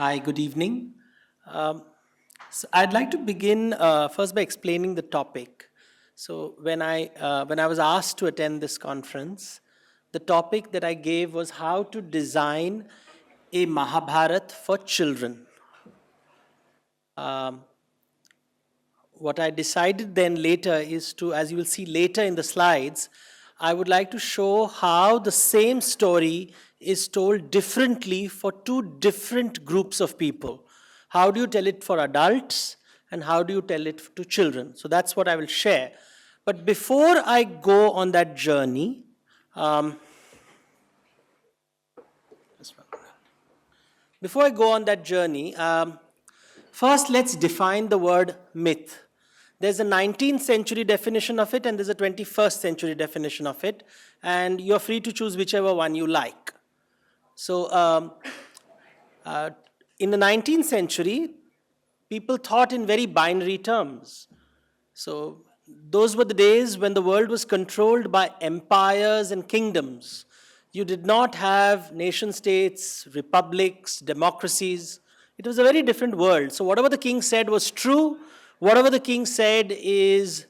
Hi, good evening. Um, I'd like to begin first by explaining the topic. So when I was asked to attend this conference, the topic that I gave was how to design a Mahabharata for children. Um, what I decided then later is to, as you will see later in the slides, I would like to show how the same story is told differently for two different groups of people. How do you tell it for adults and how do you tell it to children? So that's what I will share. But before I go on that journey, um, before I go on that journey, first let's define the word myth. There's a 19th century definition of it and there's a 21st century definition of it, and you're free to choose whichever one you like. So uh, in the 19th century, people thought in very binary terms. So those were the days when the world was controlled by empires and kingdoms. You did not have nation states, republics, democracies. It was a very different world. So whatever the king said was true. Whatever the king said is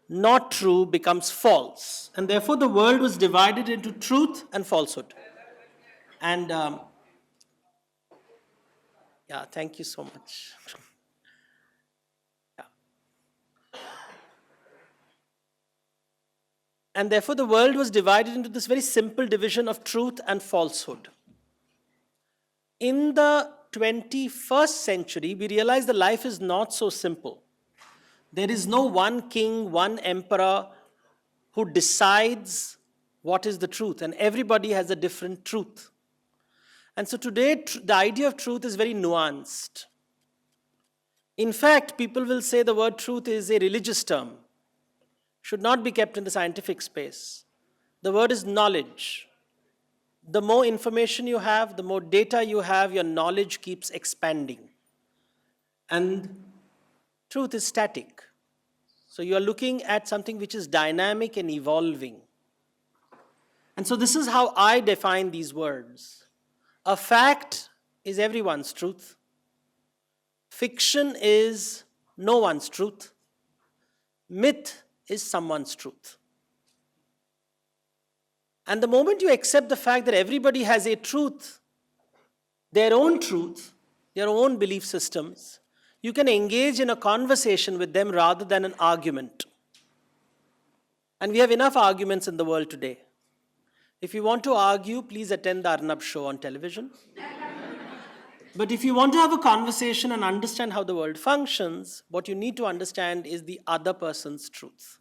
not true becomes false. And therefore the world was divided into truth and falsehood. And yeah, thank you so much. Yeah. And therefore the world was divided into this very simple division of truth and falsehood. In the 21st century, we realize that life is not so simple. There is no one king, one emperor who decides what is the truth, and everybody has a different truth. And so today, the idea of truth is very nuanced. In fact, people will say the word truth is a religious term, should not be kept in the scientific space. The word is knowledge. The more information you have, the more data you have, your knowledge keeps expanding. And truth is static. So you are looking at something which is dynamic and evolving. And so this is how I define these words. A fact is everyone's truth. Fiction is no one's truth. Myth is someone's truth. And the moment you accept the fact that everybody has a truth, their own belief systems, you can engage in a conversation with them rather than an argument. And we have enough arguments in the world today. If you want to argue, please attend the Arnab show on television. But if you want to have a conversation and understand how the world functions, what you need to understand is the other person's truth.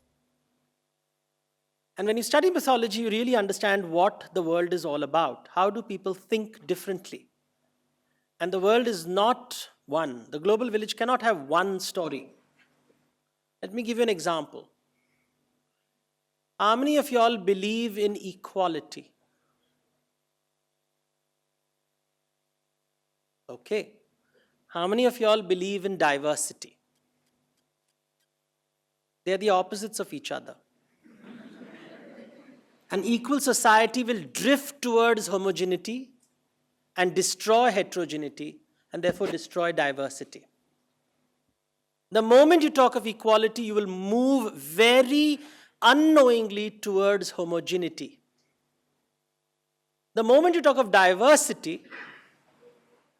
And when you study mythology, you really understand what the world is all about. How do people think differently? And the world is not one. The global village cannot have one story. Let me give you an example. How many of you all believe in equality? Okay. How many of you all believe in diversity? They are the opposites of each other. An equal society will drift towards homogeneity and destroy heterogeneity and therefore destroy diversity. The moment you talk of equality, you will move very unknowingly towards homogeneity. The moment you talk of diversity,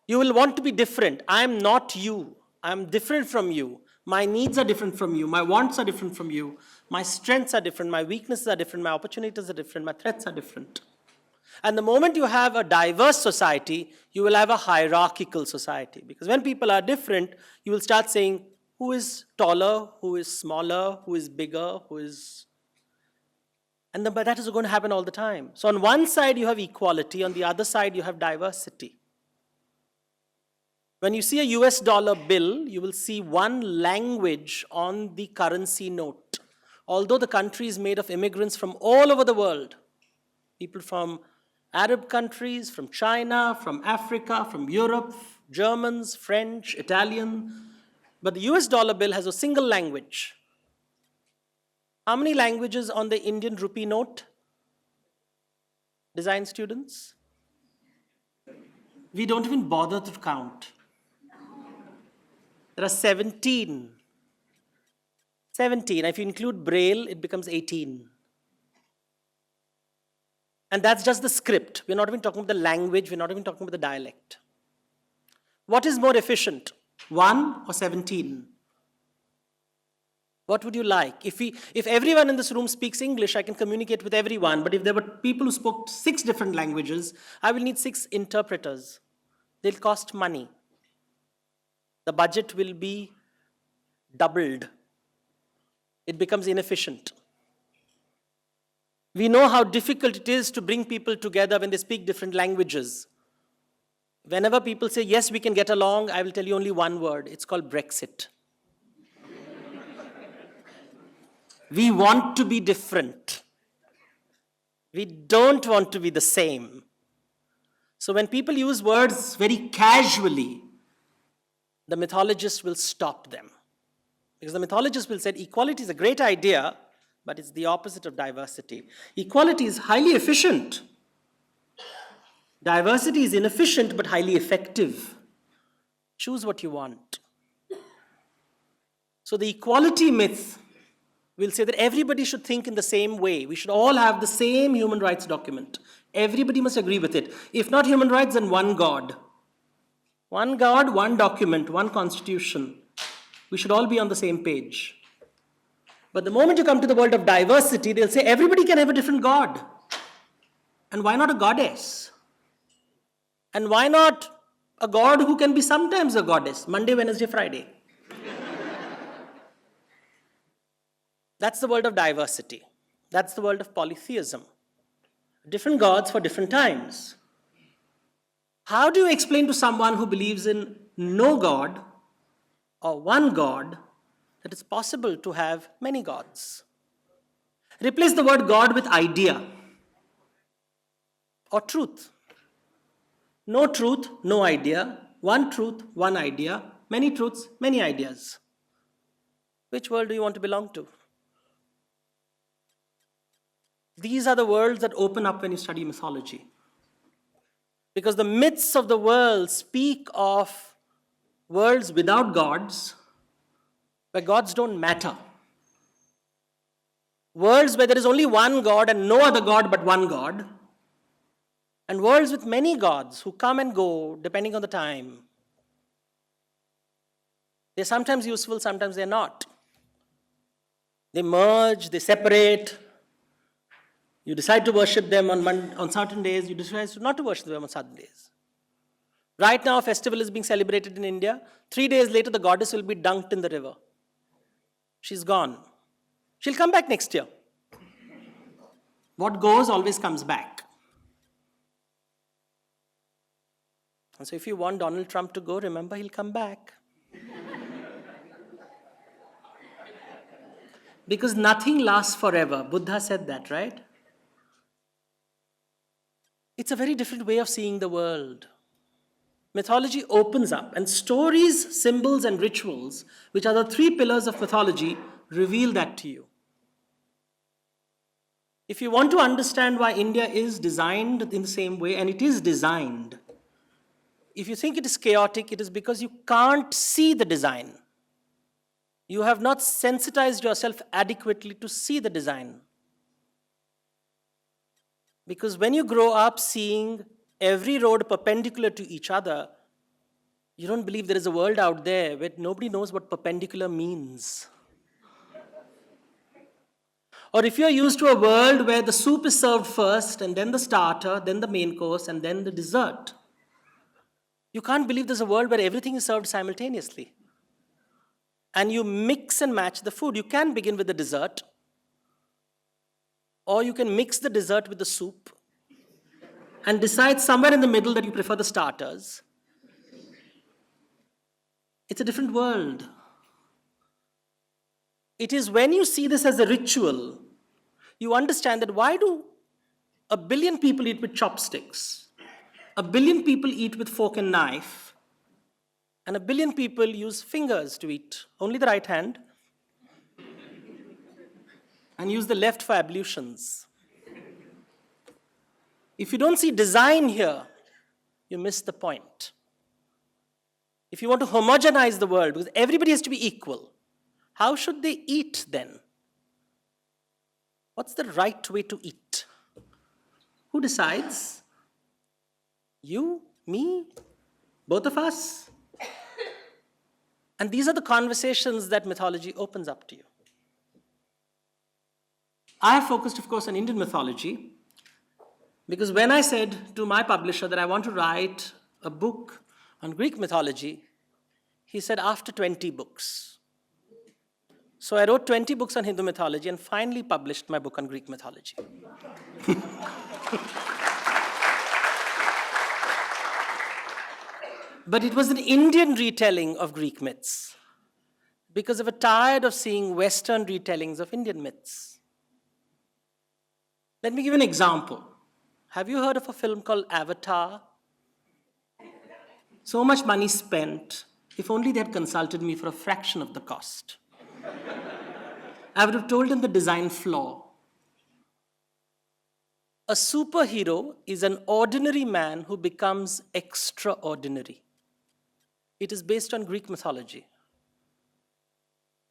you will want to be different. I am not you. I am different from you. My needs are different from you. My wants are different from you. My strengths are different. My weaknesses are different. My opportunities are different. My threats are different. And the moment you have a diverse society, you will have a hierarchical society. Because when people are different, you will start saying, who is taller, who is smaller, who is bigger, who is... And that is going to happen all the time. So on one side, you have equality. On the other side, you have diversity. When you see a US dollar bill, you will see one language on the currency note. Although the country is made of immigrants from all over the world, people from Arab countries, from China, from Africa, from Europe, Germans, French, Italian, but the US dollar bill has a single language. How many languages on the Indian rupee note? Design students? We don't even bother to count. There are 17. 17. If you include Braille, it becomes 18. And that's just the script. We're not even talking about the language. We're not even talking about the dialect. What is more efficient, 1 or 17? What would you like? If everyone in this room speaks English, I can communicate with everyone. But if there were people who spoke 6 different languages, I will need 6 interpreters. They'll cost money. The budget will be doubled. It becomes inefficient. We know how difficult it is to bring people together when they speak different languages. Whenever people say, yes, we can get along, I will tell you only one word. It's called Brexit. We want to be different. We don't want to be the same. So when people use words very casually, the mythologists will stop them. Because the mythologists will say equality is a great idea, but it's the opposite of diversity. Equality is highly efficient. Diversity is inefficient but highly effective. Choose what you want. So the equality myth will say that everybody should think in the same way. We should all have the same human rights document. Everybody must agree with it. If not human rights, then one God. One God, one document, one constitution. We should all be on the same page. But the moment you come to the world of diversity, they'll say everybody can have a different God. And why not a goddess? And why not a god who can be sometimes a goddess, Monday, Wednesday, Friday? That's the world of diversity. That's the world of polytheism. Different gods for different times. How do you explain to someone who believes in no God or one God that it's possible to have many gods? Replace the word God with idea or truth. No truth, no idea. One truth, one idea. Many truths, many ideas. Which world do you want to belong to? These are the worlds that open up when you study mythology. Because the myths of the world speak of worlds without gods, where gods don't matter. Worlds where there is only one God and no other God but one God. And worlds with many gods who come and go depending on the time. They're sometimes useful, sometimes they're not. They merge, they separate. You decide to worship them on certain days, you decide not to worship them on certain days. Right now, a festival is being celebrated in India. 3 days later, the goddess will be dunked in the river. She's gone. She'll come back next year. What goes always comes back. And so if you want Donald Trump to go, remember he'll come back. Because nothing lasts forever. Buddha said that, right? It's a very different way of seeing the world. Mythology opens up, and stories, symbols, and rituals, which are the 3 pillars of mythology, reveal that to you. If you want to understand why India is designed in the same way, and it is designed, if you think it is chaotic, it is because you can't see the design. You have not sensitized yourself adequately to see the design. Because when you grow up seeing every road perpendicular to each other, you don't believe there is a world out there where nobody knows what perpendicular means. Or if you're used to a world where the soup is served first, and then the starter, then the main course, and then the dessert, you can't believe there's a world where everything is served simultaneously. And you mix and match the food. You can begin with the dessert, or you can mix the dessert with the soup and decide somewhere in the middle that you prefer the starters. It's a different world. It is when you see this as a ritual, you understand that why do 1 billion people eat with chopsticks? 1 billion people eat with fork and knife, and 1 billion people use fingers to eat, only the right hand, and use the left for ablutions. If you don't see design here, you miss the point. If you want to homogenize the world, because everybody has to be equal, how should they eat then? What's the right way to eat? Who decides? You, me, both of us? And these are the conversations that mythology opens up to you. I have focused, of course, on Indian mythology because when I said to my publisher that I want to write a book on Greek mythology, he said after 20 books. So I wrote 20 books on Hindu mythology and finally published my book on Greek mythology. But it was an Indian retelling of Greek myths because I was tired of seeing Western retellings of Indian myths. Let me give you an example. Have you heard of a film called Avatar? So much money spent. If only they had consulted me for a fraction of the cost. I would have told them the design flaw. A superhero is an ordinary man who becomes extraordinary. It is based on Greek mythology.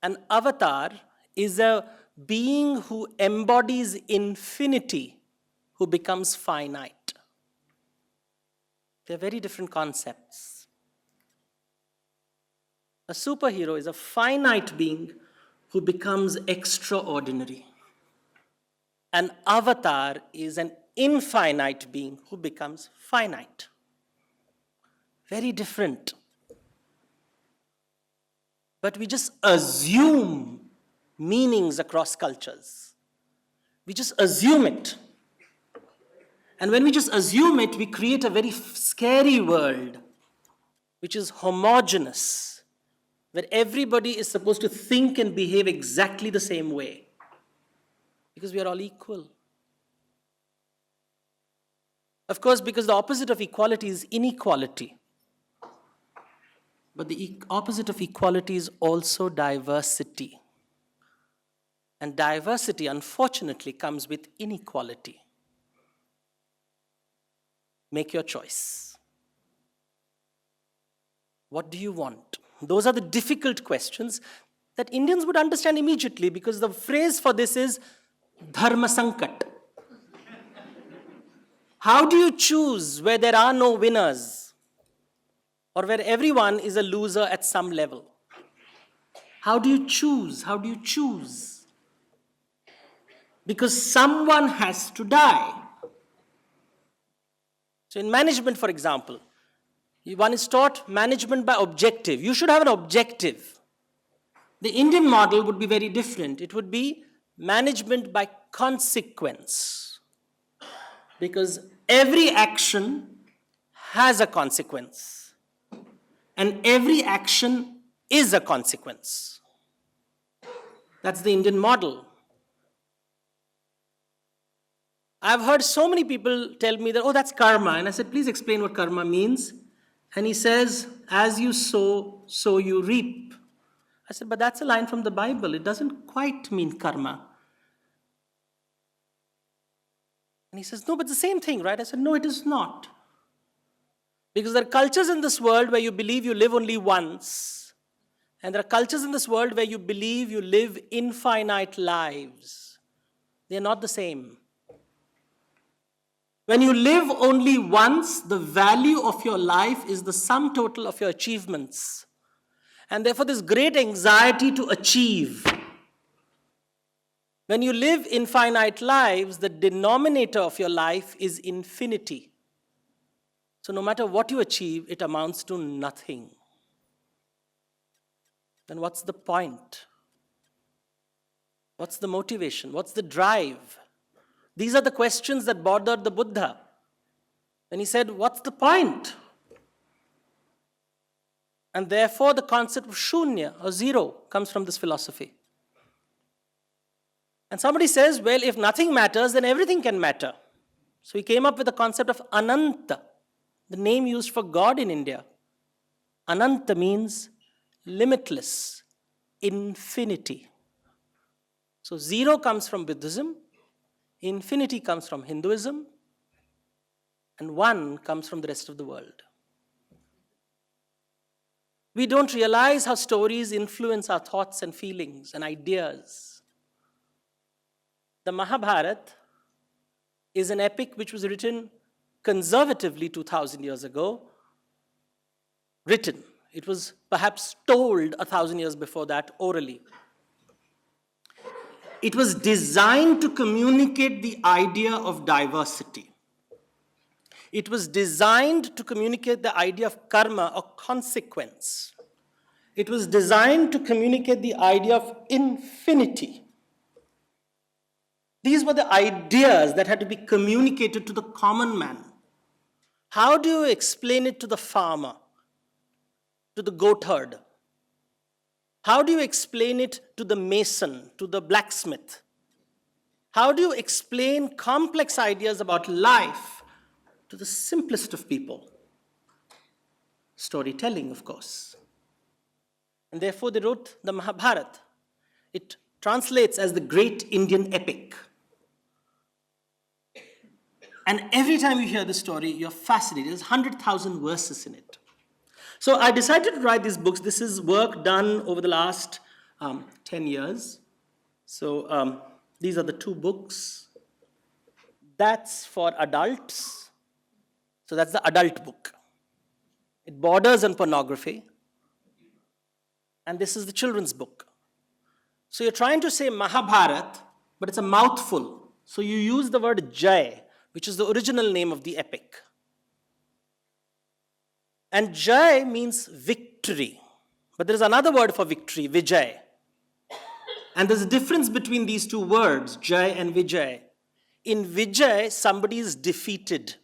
An avatar is a being who embodies infinity, who becomes finite. They're very different concepts. A superhero is a finite being who becomes extraordinary. An avatar is an infinite being who becomes finite. Very different. But we just assume meanings across cultures. We just assume it. And when we just assume it, we create a very scary world, which is homogeneous, where everybody is supposed to think and behave exactly the same way, because we are all equal. Of course, because the opposite of equality is inequality. But the opposite of equality is also diversity. And diversity, unfortunately, comes with inequality. Make your choice. What do you want? Those are the difficult questions that Indians would understand immediately because the phrase for this is dharma sankat. How do you choose where there are no winners or where everyone is a loser at some level? How do you choose? How do you choose? Because someone has to die. So in management, for example, one is taught management by objective. You should have an objective. The Indian model would be very different. It would be management by consequence. Because every action has a consequence. And every action is a consequence. That's the Indian model. I've heard so many people tell me that, oh, that's karma. And I said, please explain what karma means. And he says, as you sow, so you reap. I said, but that's a line from the Bible. It doesn't quite mean karma. And he says, no, but the same thing, right? I said, no, it is not. Because there are cultures in this world where you believe you live only once. And there are cultures in this world where you believe you live infinite lives. They are not the same. When you live only once, the value of your life is the sum total of your achievements. And therefore, this great anxiety to achieve. When you live infinite lives, the denominator of your life is infinity. So no matter what you achieve, it amounts to nothing. Then what's the point? What's the motivation? What's the drive? These are the questions that bothered the Buddha. And he said, what's the point? And therefore, the concept of shunya, or zero, comes from this philosophy. And somebody says, well, if nothing matters, then everything can matter. So he came up with the concept of ananta, the name used for God in India. Ananta means limitless, infinity. So zero comes from Buddhism. Infinity comes from Hinduism. and one comes from the rest of the world. We don't realize how stories influence our thoughts and feelings and ideas. The Mahabharata is an epic which was written conservatively 2,000 years ago. Written. It was perhaps told 1,000 years before that orally. It was designed to communicate the idea of diversity. It was designed to communicate the idea of karma or consequence. It was designed to communicate the idea of infinity. These were the ideas that had to be communicated to the common man. How do you explain it to the farmer, to the goat herd? How do you explain it to the mason, to the blacksmith? How do you explain complex ideas about life to the simplest of people? Storytelling, of course. And therefore they wrote the Mahabharata. It translates as the great Indian epic. And every time you hear the story, you're fascinated. There's 100,000 verses in it. So I decided to write these books. This is work done over the last 10 years. So these are the two books. That's for adults. So that's the adult book. It borders on pornography. And this is the children's book. So you're trying to say Mahabharata, but it's a mouthful. So you use the word Jai, which is the original name of the epic. And Jai means victory. But there is another word for victory, Vijay. And there's a difference between these two words, Jai and Vijay. In Vijay, somebody is defeated.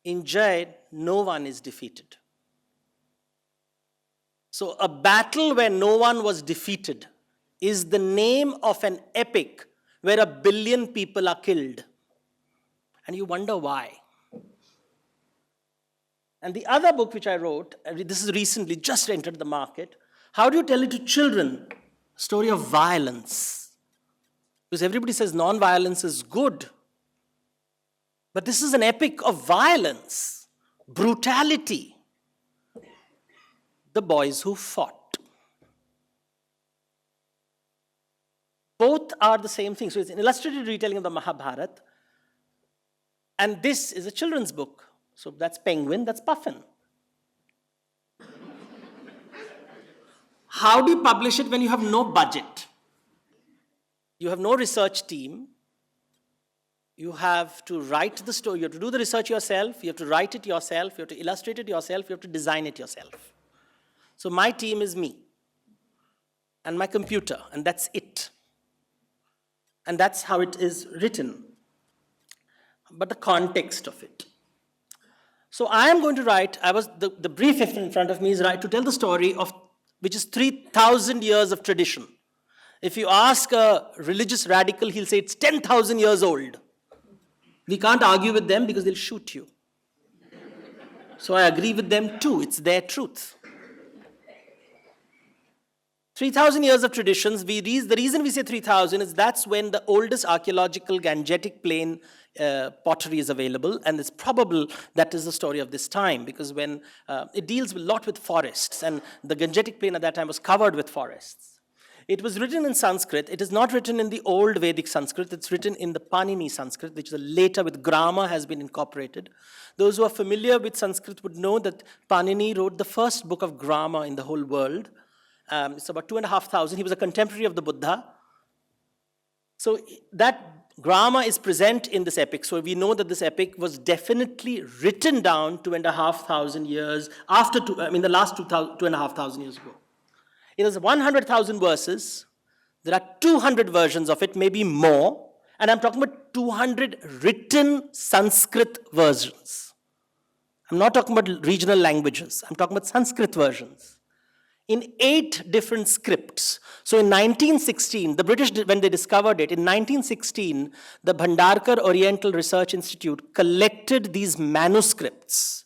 In Jai, no one is defeated. So a battle where no one was defeated is the name of an epic where 1 billion people are killed. And you wonder why. And the other book which I wrote, this is recently just entered the market, how do you tell it to children? A story of violence. Because everybody says non-violence is good. But this is an epic of violence, brutality. The boys who fought. Both are the same thing. So it's an illustrated retelling of the Mahabharata. And this is a children's book. So that's Penguin, that's Puffin. How do you publish it when you have no budget? You have no research team. You have to write the story. You have to do the research yourself. You have to write it yourself. You have to illustrate it yourself. You have to design it yourself. So my team is me and my computer, and that's it. And that's how it is written. But the context of it. So I am going to write, the brief in front of me is to tell the story of, which is 3,000 years of tradition. If you ask a religious radical, he'll say it's 10,000 years old. We can't argue with them because they'll shoot you. So I agree with them too, it's their truth. 3,000 years of traditions, the reason we say 3,000 is that's when the oldest archaeological Gangetic plain pottery is available, and it's probable that is the story of this time, because when it deals a lot with forests, and the Gangetic plain at that time was covered with forests. It was written in Sanskrit. It is not written in the old Vedic Sanskrit. It's written in the Panini Sanskrit, which is later with grammar has been incorporated. Those who are familiar with Sanskrit would know that Panini wrote the first book of grammar in the whole world. It's about 2,500. He was a contemporary of the Buddha. So that grammar is present in this epic. So we know that this epic was definitely written down 2,500 years after, the last 2,500 years ago. It has 100,000 verses. There are 200 versions of it, maybe more. And I'm talking about 200 written Sanskrit versions. I'm not talking about regional languages. I'm talking about Sanskrit versions. In 8 different scripts. So in 1916, the British, when they discovered it, in 1916, the Bhandarkar Oriental Research Institute collected these manuscripts.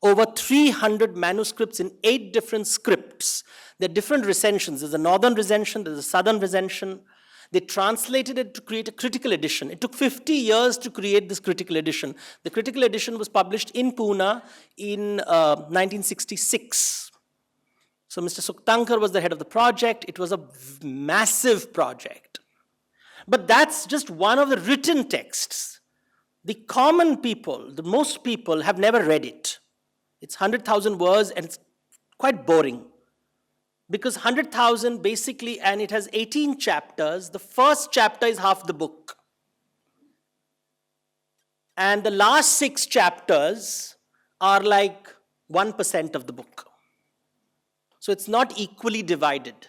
Over 300 manuscripts in 8 different scripts. There are different recensions. There's a northern recension, there's a southern recension. They translated it to create a critical edition. It took 50 years to create this critical edition. The critical edition was published in Pune in 1966. So Mr. Sugandh was the head of the project. It was a massive project. But that's just one of the written texts. The common people, the most people, have never read it. It's 100,000 words and it's quite boring. Because 100,000 basically, and it has 18 chapters. The first chapter is half the book. And the last 6 chapters are like 1% of the book. So it's not equally divided.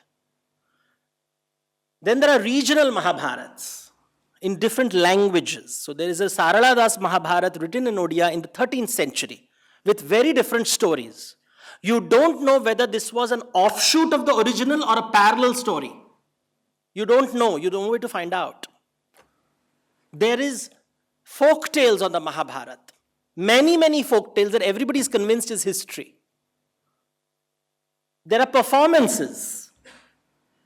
Then there are regional Mahabharats in different languages. So there is a Sarala Das Mahabharata written in Odia in the 13th century with very different stories. You don't know whether this was an offshoot of the original or a parallel story. You don't know. You don't know where to find out. There is folk tales on the Mahabharata. Many, many folk tales that everybody is convinced is history. There are performances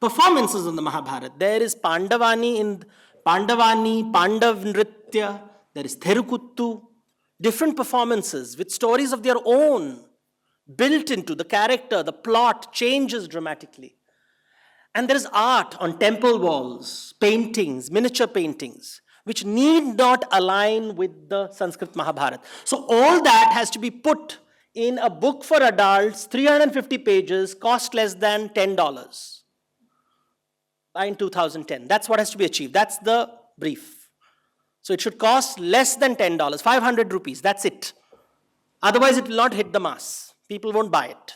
on the Mahabharata. There is Pandav Nritya, there is Therukuttu, different performances with stories of their own, built into the character, the plot changes dramatically. And there is art on temple walls, paintings, miniature paintings, which need not align with the Sanskrit Mahabharata. So all that has to be put in a book for adults, 350 pages, cost less than $10 in 2010. That's what has to be achieved. That's the brief. So it should cost less than $10, 500 rupees, that's it. Otherwise it will not hit the mass. People won't buy it.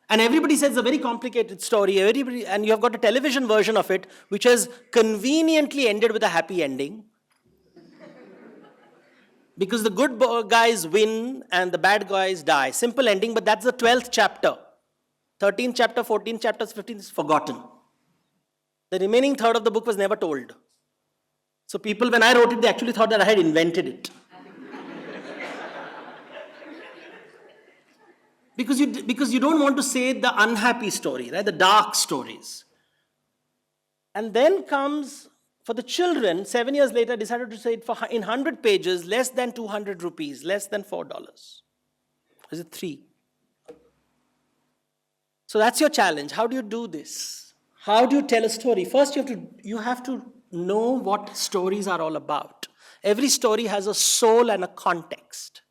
And everybody says it's a very complicated story, and you have got a television version of it, which has conveniently ended with a happy ending. Because the good guys win and the bad guys die. Simple ending, but that's the 12th chapter. 13th chapter, 14th chapter, 15th is forgotten. The remaining third of the book was never told. So people, when I wrote it, they actually thought that I had invented it. Because you don't want to say the unhappy story, right? The dark stories. And then comes, for the children, 7 years later, I decided to say it in 100 pages, less than 200 rupees, less than $4. Is it 3? So that's your challenge. How do you do this? How do you tell a story? First, you have to know what stories are all about. Every story has a soul and a context.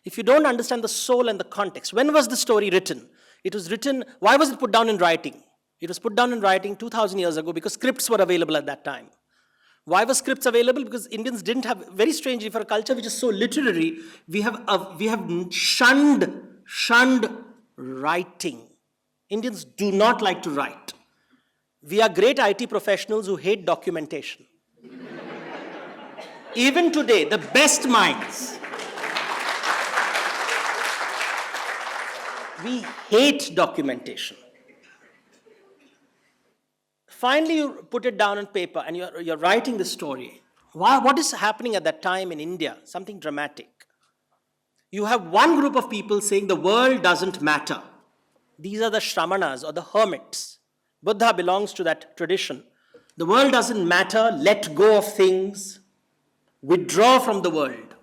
If you don't understand the soul and the context, when was the story written? It was written, why was it put down in writing? It was put down in writing 2,000 years ago because scripts were available at that time. Why were scripts available? Because Indians didn't have, very strangely, for a culture which is so literary, we have shunned writing. Indians do not like to write. We are great IT professionals who hate documentation. Even today, the best minds, we hate documentation. Finally, you put it down on paper and you're writing the story. What is happening at that time in India? Something dramatic. You have one group of people saying the world doesn't matter. These are the Shramanas or the hermits. Buddha belongs to that tradition. The world doesn't matter, let go of things, withdraw from the world.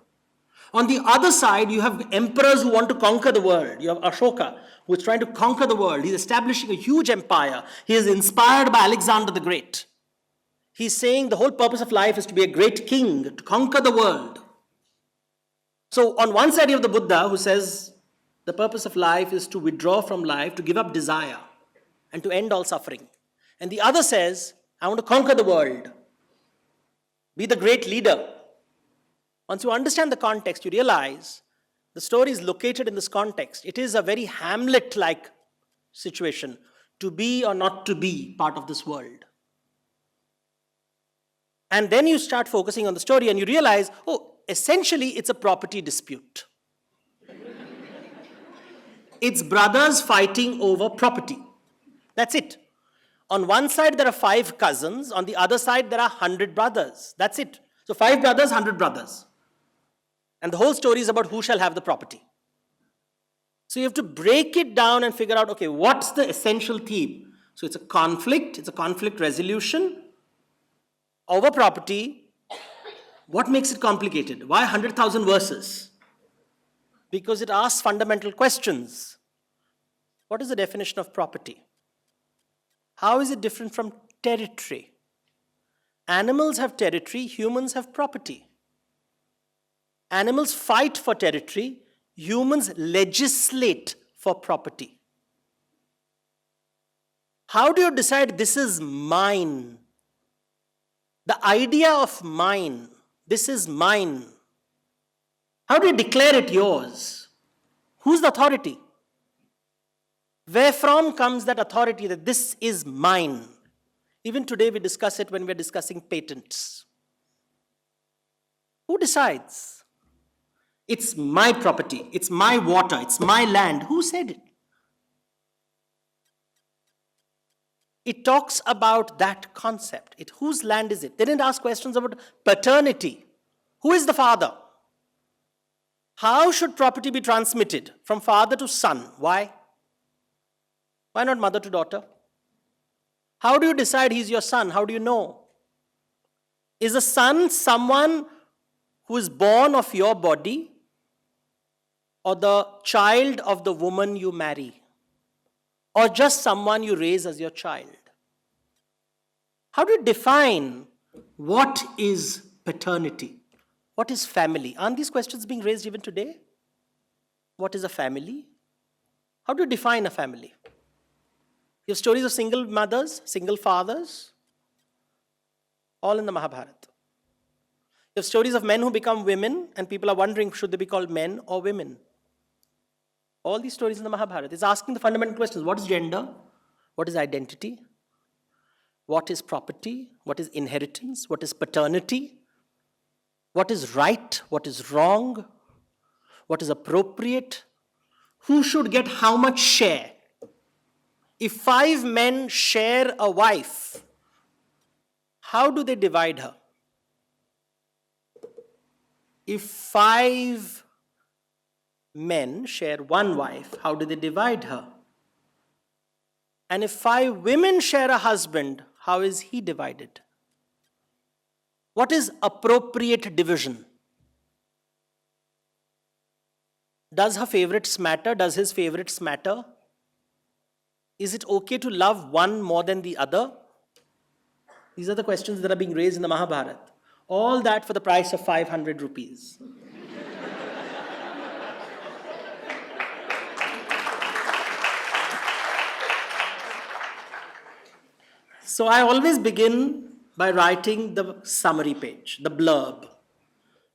On the other side, you have emperors who want to conquer the world. You have Ashoka, who is trying to conquer the world. He's establishing a huge empire. He is inspired by Alexander the Great. He's saying the whole purpose of life is to be a great king, to conquer the world. So on one side you have the Buddha who says the purpose of life is to withdraw from life, to give up desire, and to end all suffering. And the other says, I want to conquer the world, be the great leader. Once you understand the context, you realize the story is located in this context. It is a very Hamlet-like situation, to be or not to be part of this world. And then you start focusing on the story and you realize, oh, essentially it's a property dispute. It's brothers fighting over property. That's it. On one side there are 5 cousins, on the other side there are 100 brothers. That's it. So 5 brothers, 100 brothers. And the whole story is about who shall have the property. So you have to break it down and figure out, okay, what's the essential theme? So it's a conflict resolution over property. What makes it complicated? Why 100,000 verses? Because it asks fundamental questions. What is the definition of property? How is it different from territory? Animals have territory, humans have property. Animals fight for territory, humans legislate for property. How do you decide this is mine? The idea of mine, this is mine. How do you declare it yours? Who's the authority? Where from comes that authority that this is mine? Even today we discuss it when we're discussing patents. Who decides? It's my property, it's my water, it's my land. Who said it? It talks about that concept. Whose land is it? They didn't ask questions about paternity. Who is the father? How should property be transmitted from father to son? Why? Why not mother to daughter? How do you decide he's your son? How do you know? Is a son someone who is born of your body or the child of the woman you marry? Or just someone you raise as your child? How do you define what is paternity? What is family? Aren't these questions being raised even today? What is a family? How do you define a family? You have stories of single mothers, single fathers, all in the Mahabharata. You have stories of men who become women, and people are wondering, should they be called men or women? All these stories in the Mahabharata. It's asking the fundamental questions. What is gender? What is identity? What is property? What is inheritance? What is paternity? What is right? What is wrong? What is appropriate? Who should get how much share? If 5 men share a wife, how do they divide her? If 5 men share one wife, how do they divide her? And if 5 women share a husband, how is he divided? What is appropriate division? Does her favorites matter? Does his favorites matter? Is it okay to love one more than the other? These are the questions that are being raised in the Mahabharata. All that for the price of 500 rupees. So I always begin by writing the summary page, the blurb.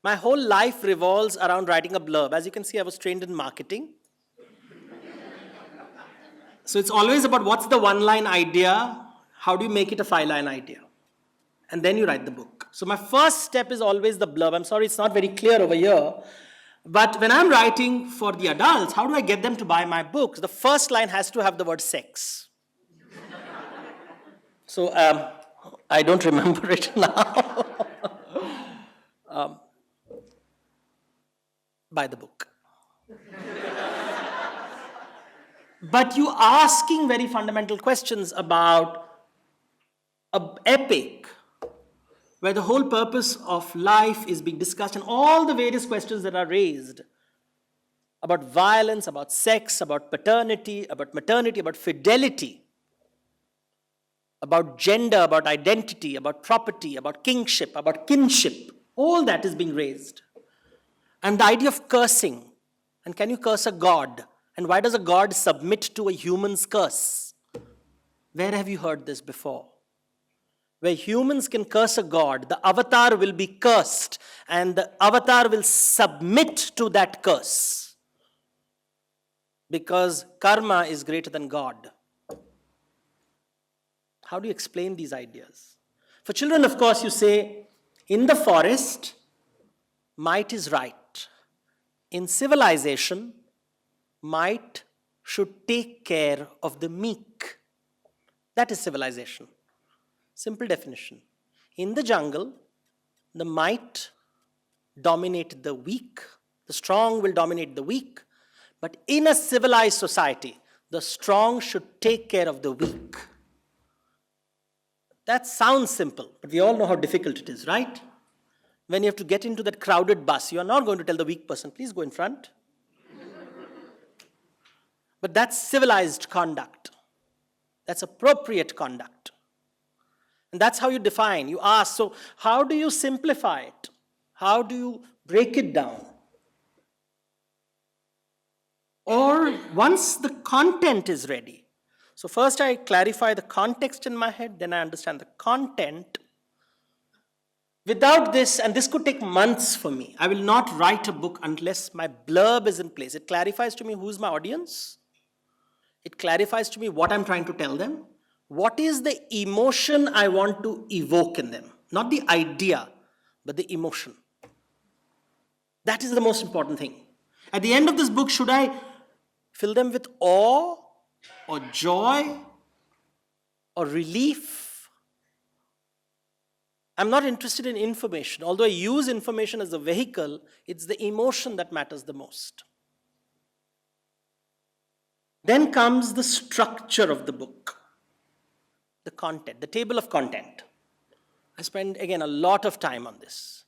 My whole life revolves around writing a blurb. As you can see, I was trained in marketing. So it's always about what's the one-line idea, how do you make it a 5-line idea? And then you write the book. So my first step is always the blurb. I'm sorry, it's not very clear over here. But when I'm writing for the adults, how do I get them to buy my books? The first line has to have the word sex. So I don't remember it now. Buy the book. But you asking very fundamental questions about an epic where the whole purpose of life is being discussed and all the various questions that are raised about violence, about sex, about paternity, about maternity, about fidelity, about gender, about identity, about property, about kingship, about kinship, all that is being raised. And the idea of cursing, and can you curse a god? And why does a god submit to a human's curse? Where have you heard this before? Where humans can curse a god, the avatar will be cursed, and the avatar will submit to that curse. Because karma is greater than God. How do you explain these ideas? For children, of course, you say, in the forest, might is right. In civilization, might should take care of the meek. That is civilization. Simple definition. In the jungle, the might dominate the weak. The strong will dominate the weak. But in a civilized society, the strong should take care of the weak. That sounds simple, but we all know how difficult it is, right? When you have to get into that crowded bus, you are not going to tell the weak person, please go in front. But that's civilized conduct. That's appropriate conduct. And that's how you define. You ask, so how do you simplify it? How do you break it down? Or once the content is ready. So first I clarify the context in my head, then I understand the content. Without this, and this could take months for me, I will not write a book unless my blurb is in place. It clarifies to me who's my audience. It clarifies to me what I'm trying to tell them. What is the emotion I want to evoke in them? Not the idea, but the emotion. That is the most important thing. At the end of this book, should I fill them with awe or joy or relief? I'm not interested in information. Although I use information as a vehicle, it's the emotion that matters the most. Then comes the structure of the book, the content, the table of content. I spend, again, a lot of time on this.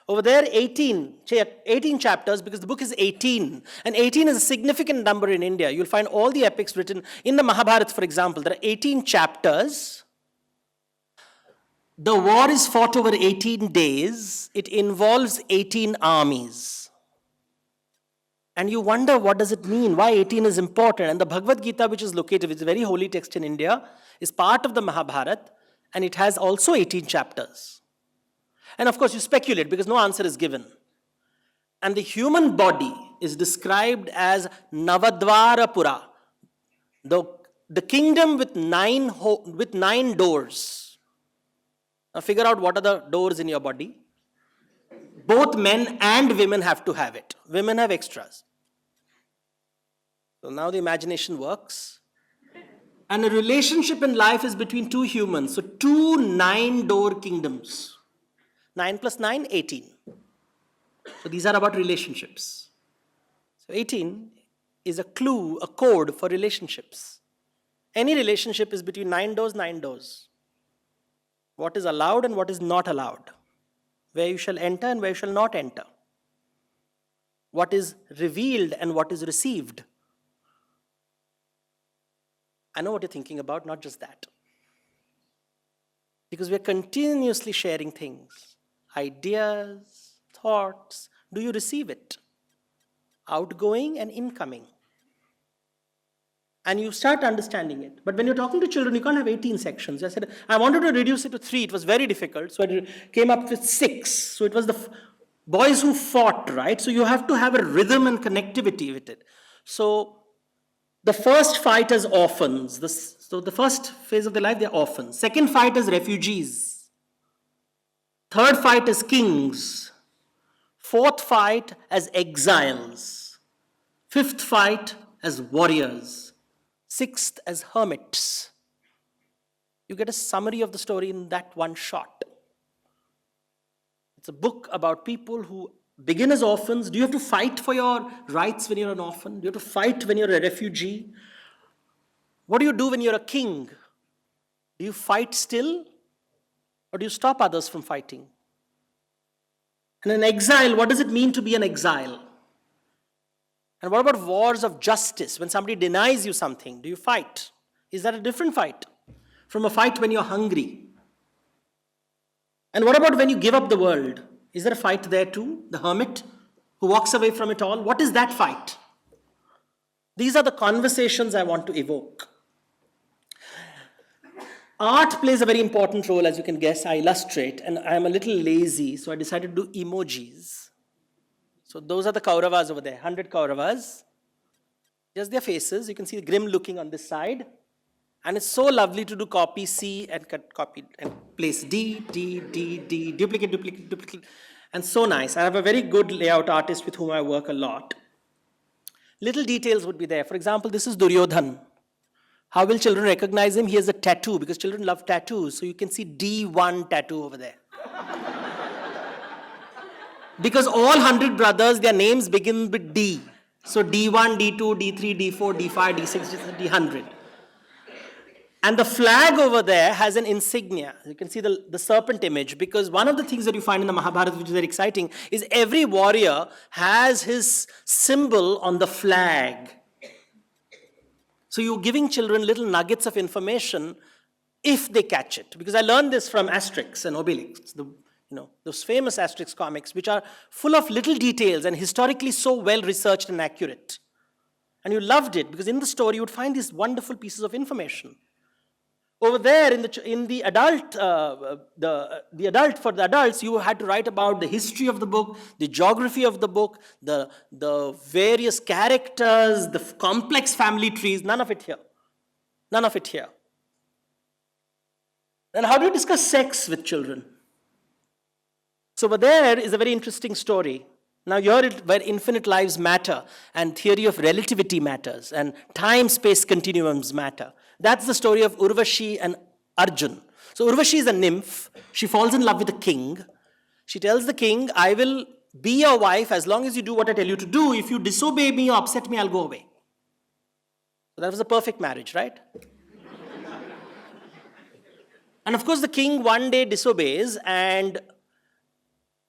Over there, 18 chapters, because the book is 18. And 18 is a significant number in India. You'll find all the epics written in the Mahabharata, for example. There are 18 chapters. The war is fought over 18 days. It involves 18 armies. And you wonder, what does it mean? Why 18 is important? And the Bhagavad Gita, which is located, which is a very holy text in India, is part of the Mahabharata, and it has also 18 chapters. And of course, you speculate because no answer is given. And the human body is described as Navadvarapura, the kingdom with nine doors. Now figure out what are the doors in your body. Both men and women have to have it. Women have extras. So now the imagination works. And a relationship in life is between two humans. So 2 9-door kingdoms. 9 plus 9, 18. So these are about relationships. So 18 is a clue, a code for relationships. Any relationship is between 9 doors, 9 doors. What is allowed and what is not allowed. Where you shall enter and where you shall not enter. What is revealed and what is received. I know what you're thinking about, not just that. Because we're continuously sharing things, ideas, thoughts. Do you receive it? Outgoing and incoming. And you start understanding it. But when you're talking to children, you can't have 18 sections. I said, I wanted to reduce it to 3. It was very difficult. So I came up with 6. So it was the boys who fought, right? So you have to have a rhythm and connectivity with it. So the first fight is orphans. So the first phase of their life, they're orphans. Second fight is refugees. Third fight is kings. Fourth fight as exiles. Fifth fight as warriors. Sixth as hermits. You get a summary of the story in that one shot. It's a book about people who begin as orphans. Do you have to fight for your rights when you're an orphan? Do you have to fight when you're a refugee? What do you do when you're a king? Do you fight still? Or do you stop others from fighting? And an exile, what does it mean to be an exile? And what about wars of justice? When somebody denies you something, do you fight? Is that a different fight from a fight when you're hungry? And what about when you give up the world? Is there a fight there too? The hermit who walks away from it all? What is that fight? These are the conversations I want to evoke. Art plays a very important role, as you can guess. I illustrate, and I'm a little lazy, so I decided to do emojis. So those are the Kauravas over there, 100 Kauravas. Just their faces. You can see the grim looking on this side. And it's so lovely to do copy C and copy and place D, duplicate. And so nice. I have a very good layout artist with whom I work a lot. Little details would be there. For example, this is Duryodhan. How will children recognize him? He has a tattoo because children love tattoos. So you can see D1 tattoo over there. Because all 100 brothers, their names begin with D. So D1, D2, D3, D4, D5, D6, D100. And the flag over there has an insignia. You can see the serpent image, because one of the things that you find in the Mahabharata, which is very exciting, is every warrior has his symbol on the flag. So you're giving children little nuggets of information if they catch it. Because I learned this from Asterix and Obelix, those famous Asterix comics, which are full of little details and historically so well researched and accurate. And you loved it, because in the story you would find these wonderful pieces of information. Over there, in the adult, for the adults, you had to write about the history of the book, the geography of the book, the various characters, the complex family trees. None of it here. None of it here. Then how do you discuss sex with children? So over there is a very interesting story. Now here, where infinite lives matter, and theory of relativity matters, and time-space continuums matter. That's the story of Urvashi and Arjun. So Urvashi is a nymph. She falls in love with the king. She tells the king, I will be your wife as long as you do what I tell you to do. If you disobey me or upset me, I'll go away. So that was a perfect marriage, right? And of course, the king one day disobeys, and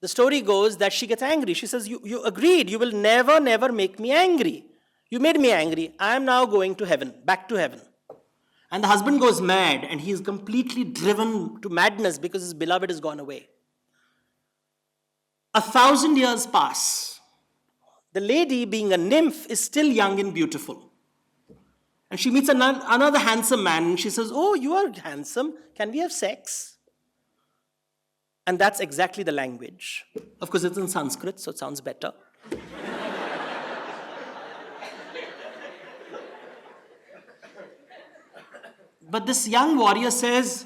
the story goes that she gets angry. She says, you agreed, you will never, never make me angry. You made me angry. I am now going to heaven, back to heaven. And the husband goes mad, and he is completely driven to madness because his beloved has gone away. 1,000 years pass. The lady, being a nymph, is still young and beautiful. And she meets another handsome man, and she says, oh, you are handsome. Can we have sex? And that's exactly the language. Of course, it's in Sanskrit, so it sounds better. But this young warrior says,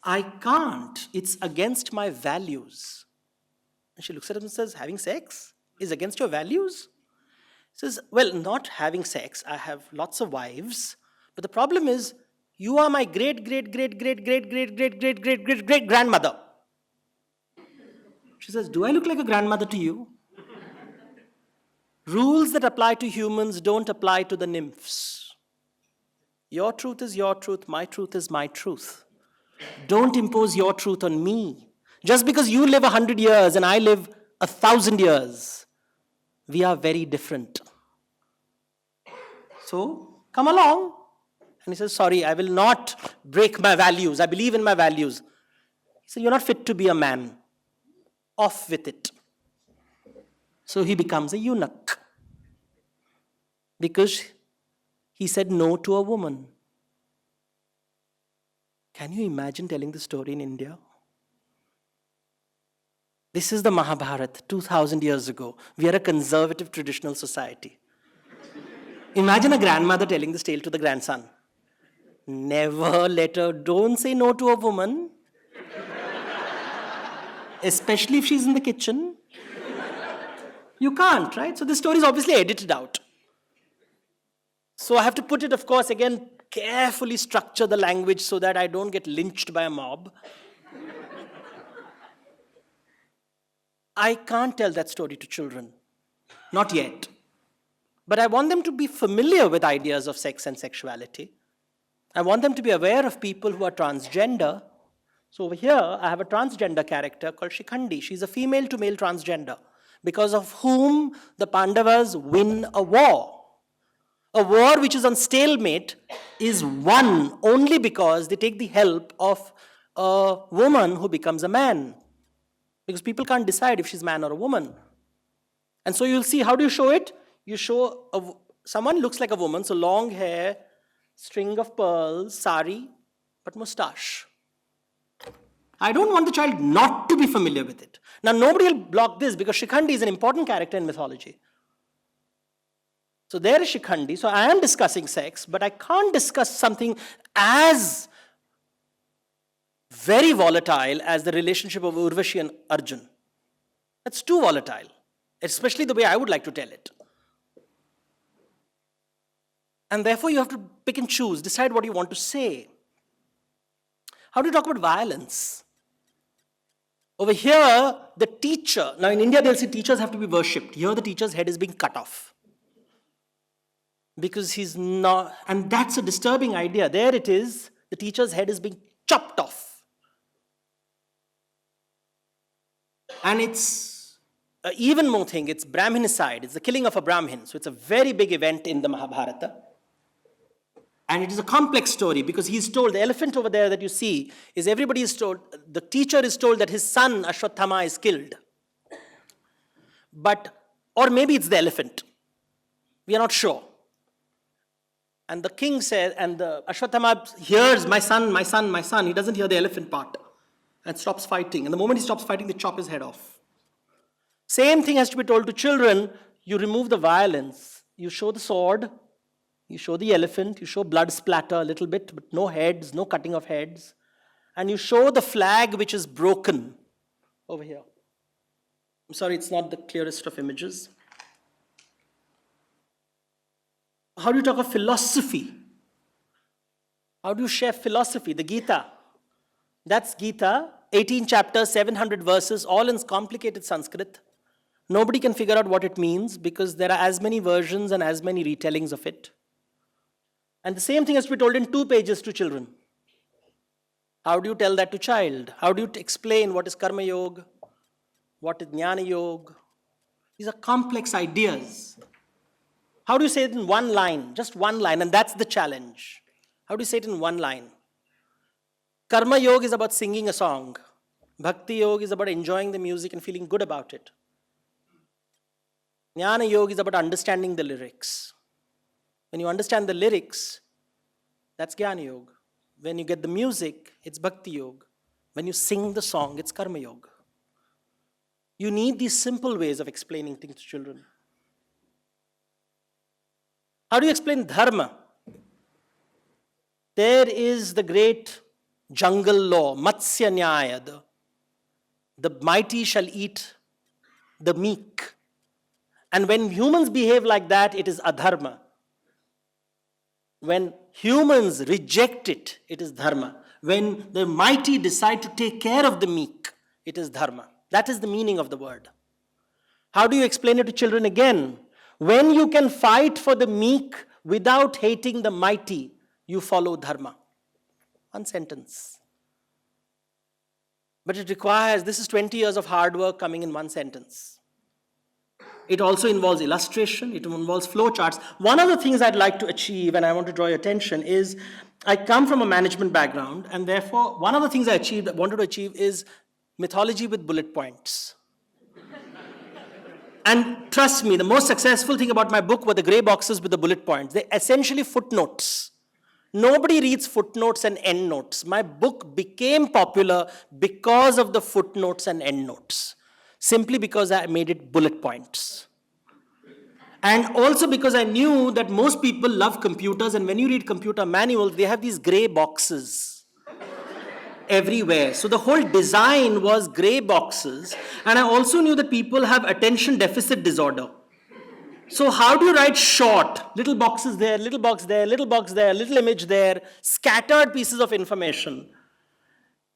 I can't. It's against my values. And she looks at him and says, having sex is against your values? He says, well, not having sex. I have lots of wives. But the problem is, you are my great-great-great-great-great-great-great-great-great-great-grandmother. She says, do I look like a grandmother to you? Rules that apply to humans don't apply to the nymphs. Your truth is your truth, my truth is my truth. Don't impose your truth on me. Just because you live 100 years and I live 1,000 years, we are very different. So, come along. And he says, sorry, I will not break my values. I believe in my values. He said, you're not fit to be a man. Off with it. So he becomes a eunuch. Because he said no to a woman. Can you imagine telling the story in India? This is the Mahabharata, 2,000 years ago. We are a conservative traditional society. Imagine a grandmother telling this tale to the grandson. Never let her, don't say no to a woman. Especially if she's in the kitchen. You can't, right? So this story is obviously edited out. So I have to put it, of course, again, carefully structure the language so that I don't get lynched by a mob. I can't tell that story to children. Not yet. But I want them to be familiar with ideas of sex and sexuality. I want them to be aware of people who are transgender. So over here, I have a transgender character called Shikhandi. She's a female to male transgender, because of whom the Pandavas win a war. A war which is on stalemate is won only because they take the help of a woman who becomes a man. Because people can't decide if she's man or a woman. And so you'll see, how do you show it? You show someone looks like a woman, so long hair, string of pearls, sari, but mustache. I don't want the child not to be familiar with it. Now, nobody will block this because Shikhandi is an important character in mythology. So there is Shikhandi. So I am discussing sex, but I can't discuss something as very volatile as the relationship of Urvashi and Arjun. That's too volatile, especially the way I would like to tell it. And therefore, you have to pick and choose, decide what you want to say. How do you talk about violence? Over here, the teacher, now in India they'll say teachers have to be worshipped. Here the teacher's head is being cut off. because he's not, and that's a disturbing idea. There it is, the teacher's head is being chopped off. And it's an even more thing, it's Brahminicide, it's the killing of a Brahmin. So it's a very big event in the Mahabharata. And it is a complex story because he's told, the elephant over there that you see, is everybody is told, the teacher is told that his son Ashwathama is killed. But, or maybe it's the elephant. We are not sure. And the king said, and the Ashwathama hears, my son, my son, my son. He doesn't hear the elephant part and stops fighting. And the moment he stops fighting, they chop his head off. Same thing has to be told to children. You remove the violence. You show the sword. You show the elephant. You show blood splatter a little bit, but no heads, no cutting of heads. And you show the flag which is broken over here. I'm sorry, it's not the clearest of images. How do you talk of philosophy? How do you share philosophy? The Gita. That's Gita, 18 chapters, 700 verses, all in complicated Sanskrit. Nobody can figure out what it means because there are as many versions and as many retellings of it. And the same thing has to be told in 2 pages to children. How do you tell that to child? How do you explain what is Karma Yoga? What is Jnana Yoga? These are complex ideas. How do you say it in one line? Just one line, and that's the challenge. How do you say it in one line? Karma Yoga is about singing a song. Bhakti Yoga is about enjoying the music and feeling good about it. Jnana Yoga is about understanding the lyrics. When you understand the lyrics, that's Jnana Yoga. When you get the music, it's Bhakti Yoga. When you sing the song, it's Karma Yoga. You need these simple ways of explaining things to children. How do you explain dharma? There is the great jungle law, Matsya Nyaya. The mighty shall eat the meek. And when humans behave like that, it is adharma. When humans reject it, it is dharma. When the mighty decide to take care of the meek, it is dharma. That is the meaning of the word. How do you explain it to children again? When you can fight for the meek without hating the mighty, you follow dharma. One sentence. But it requires, this is 20 years of hard work coming in one sentence. It also involves illustration, it involves flowcharts. One of the things I'd like to achieve, and I want to draw your attention, is I come from a management background, and therefore one of the things I wanted to achieve is mythology with bullet points. And trust me, the most successful thing about my book were the gray boxes with the bullet points. They're essentially footnotes. Nobody reads footnotes and endnotes. My book became popular because of the footnotes and endnotes. Simply because I made it bullet points. And also because I knew that most people love computers, and when you read computer manuals, they have these gray boxes everywhere. So the whole design was gray boxes. And I also knew that people have attention deficit disorder. So how do you write short? Little boxes there, little box there, little box there, little image there, scattered pieces of information.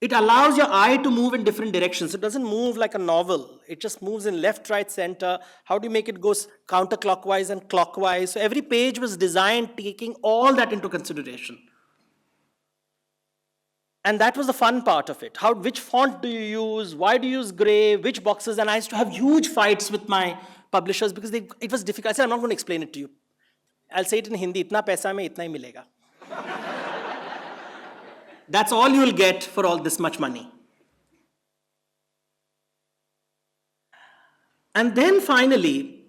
It allows your eye to move in different directions. It doesn't move like a novel. It just moves in left, right, center. How do you make it go counterclockwise and clockwise? So every page was designed taking all that into consideration. And that was the fun part of it. Which font do you use? Why do you use gray? Which boxes? And I used to have huge fights with my publishers because it was difficult. I said, I'm not going to explain it to you. I'll say it in Hindi. Itna paisa mein itna hi milega. That's all you will get for all this much money. And then finally,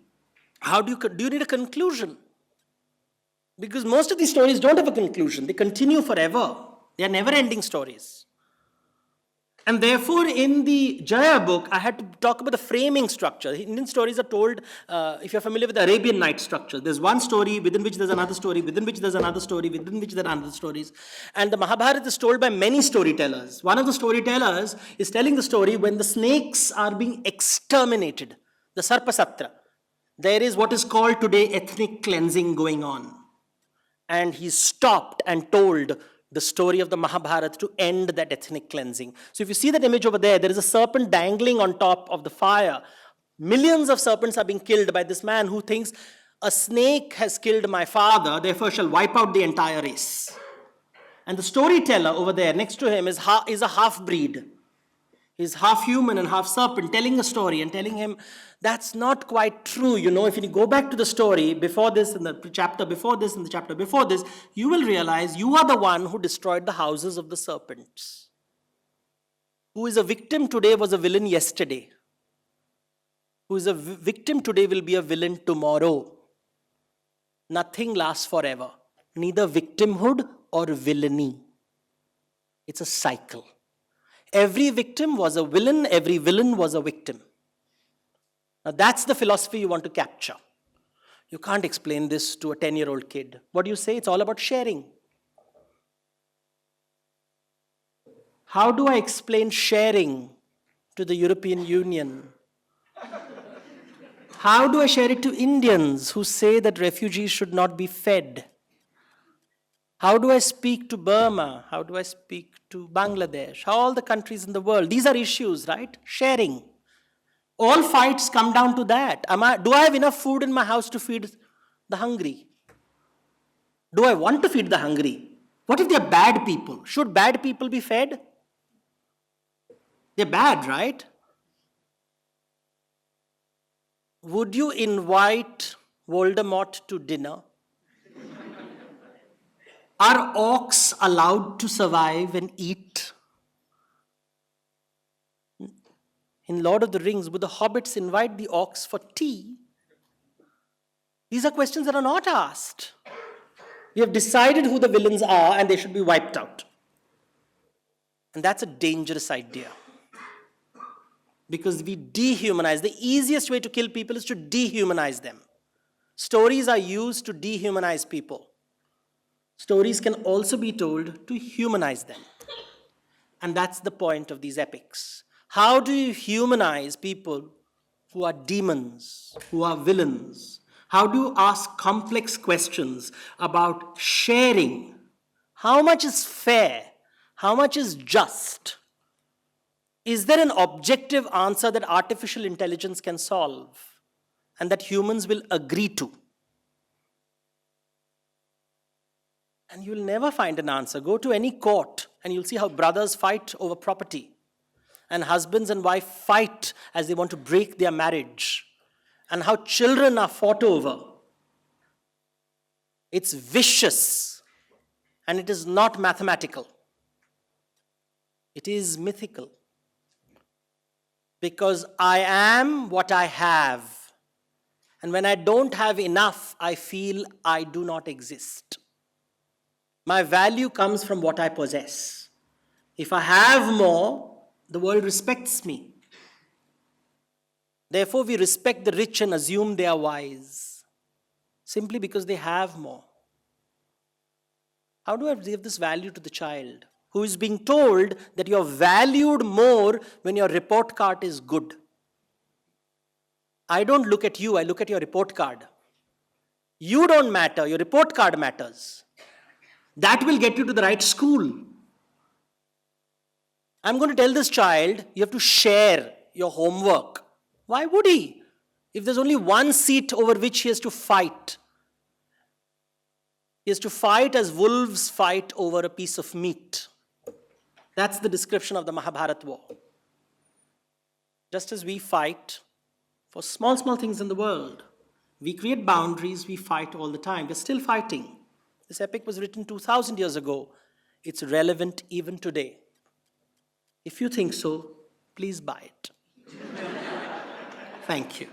how do you need a conclusion? Because most of these stories don't have a conclusion. They continue forever. They are never-ending stories. And therefore, in the Jaya book, I had to talk about the framing structure. Indian stories are told, if you're familiar with the Arabian Nights structure, there's one story within which there's another story, within which there's another story, within which there are other stories. And the Mahabharata is told by many storytellers. One of the storytellers is telling the story when the snakes are being exterminated, the Sarpasatra. There is what is called today ethnic cleansing going on. And he stopped and told the story of the Mahabharata to end that ethnic cleansing. So if you see that image over there, there is a serpent dangling on top of the fire. Millions of serpents are being killed by this man who thinks, a snake has killed my father, therefore shall wipe out the entire race. And the storyteller over there next to him is a half-breed. He's half human and half serpent, telling a story and telling him that's not quite true. You know, if you go back to the story before this, and the chapter before this, and the chapter before this, you will realize you are the one who destroyed the houses of the serpents. Who is a victim today was a villain yesterday. Who is a victim today will be a villain tomorrow. Nothing lasts forever. Neither victimhood or villainy. It's a cycle. Every victim was a villain, every villain was a victim. Now that's the philosophy you want to capture. You can't explain this to a 10-year-old kid. What do you say? It's all about sharing. How do I explain sharing to the European Union? How do I share it to Indians who say that refugees should not be fed? How do I speak to Burma? How do I speak to Bangladesh? All the countries in the world. These are issues, right? Sharing. All fights come down to that. Do I have enough food in my house to feed the hungry? Do I want to feed the hungry? What if they're bad people? Should bad people be fed? They're bad, right? Would you invite Voldemort to dinner? Are orcs allowed to survive and eat? In Lord of the Rings, would the hobbits invite the orcs for tea? These are questions that are not asked. We have decided who the villains are and they should be wiped out. And that's a dangerous idea. Because we dehumanize. The easiest way to kill people is to dehumanize them. Stories are used to dehumanize people. Stories can also be told to humanize them. And that's the point of these epics. How do you humanize people who are demons, who are villains? How do you ask complex questions about sharing? How much is fair? How much is just? Is there an objective answer that artificial intelligence can solve and that humans will agree to? And you'll never find an answer. Go to any court and you'll see how brothers fight over property and husbands and wife fight as they want to break their marriage and how children are fought over. It's vicious and it is not mathematical. It is mythical. Because I am what I have. And when I don't have enough, I feel I do not exist. My value comes from what I possess. If I have more, the world respects me. Therefore, we respect the rich and assume they are wise, simply because they have more. How do I give this value to the child who is being told that you're valued more when your report card is good? I don't look at you, I look at your report card. You don't matter, your report card matters. That will get you to the right school. I'm going to tell this child, you have to share your homework. Why would he? If there's only one seat over which he has to fight. He has to fight as wolves fight over a piece of meat. That's the description of the Mahabharata war. Just as we fight for small things in the world, we create boundaries, we fight all the time. We're still fighting. This epic was written 2,000 years ago. It's relevant even today. If you think so, please buy it. Thank you.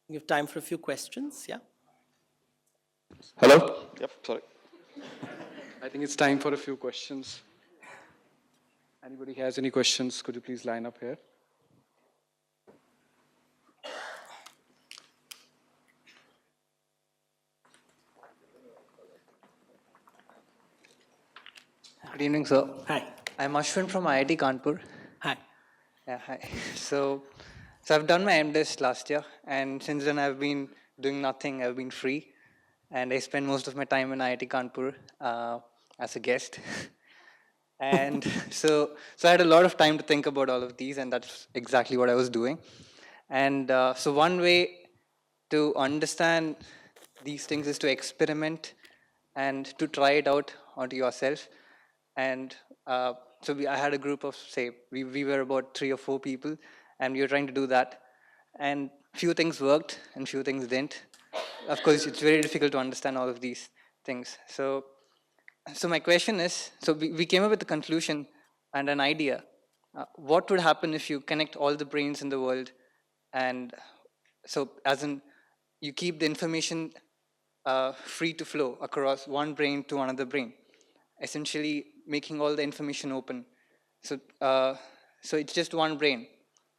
We have time for a few questions, yeah? Hello? Yep, sorry. I think it's time for a few questions. Anybody has any questions, could you please line up here? Good evening, sir. Hi. I'm Ashwin from IIT Kanpur. Hi. Yeah, hi. So, So I've done my MDisk last year, and since then I've been doing nothing. I've been free, and I spend most of my time in IIT Kanpur as a guest. And so I had a lot of time to think about all of these, and that's exactly what I was doing. And so one way to understand these things is to experiment and to try it out onto yourself. And I had a group of, say, we were about 3 or 4 people, and we were trying to do that. And few things worked and few things didn't. Of course, it's very difficult to understand all of these things. So my question is, so we came up with a conclusion and an idea. What would happen if you connect all the brains in the world, and so as in you keep the information free to flow across one brain to another brain, essentially making all the information open. So it's just one brain.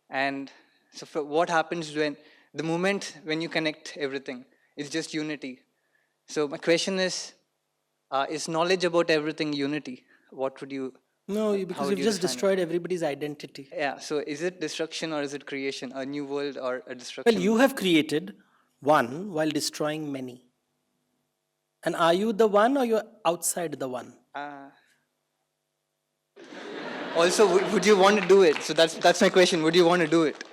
And so what happens when the moment when you connect everything? It's just unity. So my question is knowledge about everything unity? What would you? No, how because would you've you just define it? destroyed everybody's identity. Yeah. So is it destruction or is it creation? A new world or a Well, destruction? you have created one while destroying many. And are you the one or you're outside the one? Also, would you want to do it? So that's my question. Would you want to do it?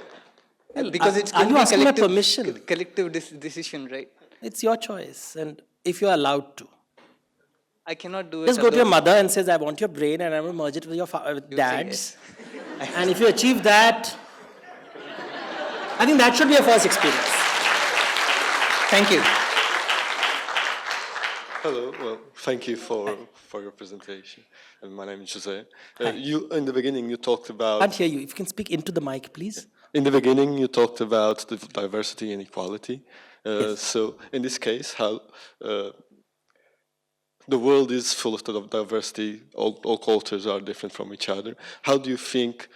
Well, Because it's are going you to be asking my permission? collective decision, right? It's your choice, and if you're allowed to. I cannot do it. Just go to your alone. mother and says, I want your brain and I will merge it with your with You'll say dad's. yes. And if you achieve that, I think that should be your first experience. Thank you. Hello. Well, thank you for your presentation. And my name is Jose. You in the beginning you talked about Can't hear you. If you can speak into the mic, please. in the beginning you talked about the diversity and equality. Yes. So in this case, how the world is full of diversity. All cultures are different from each other. How do you think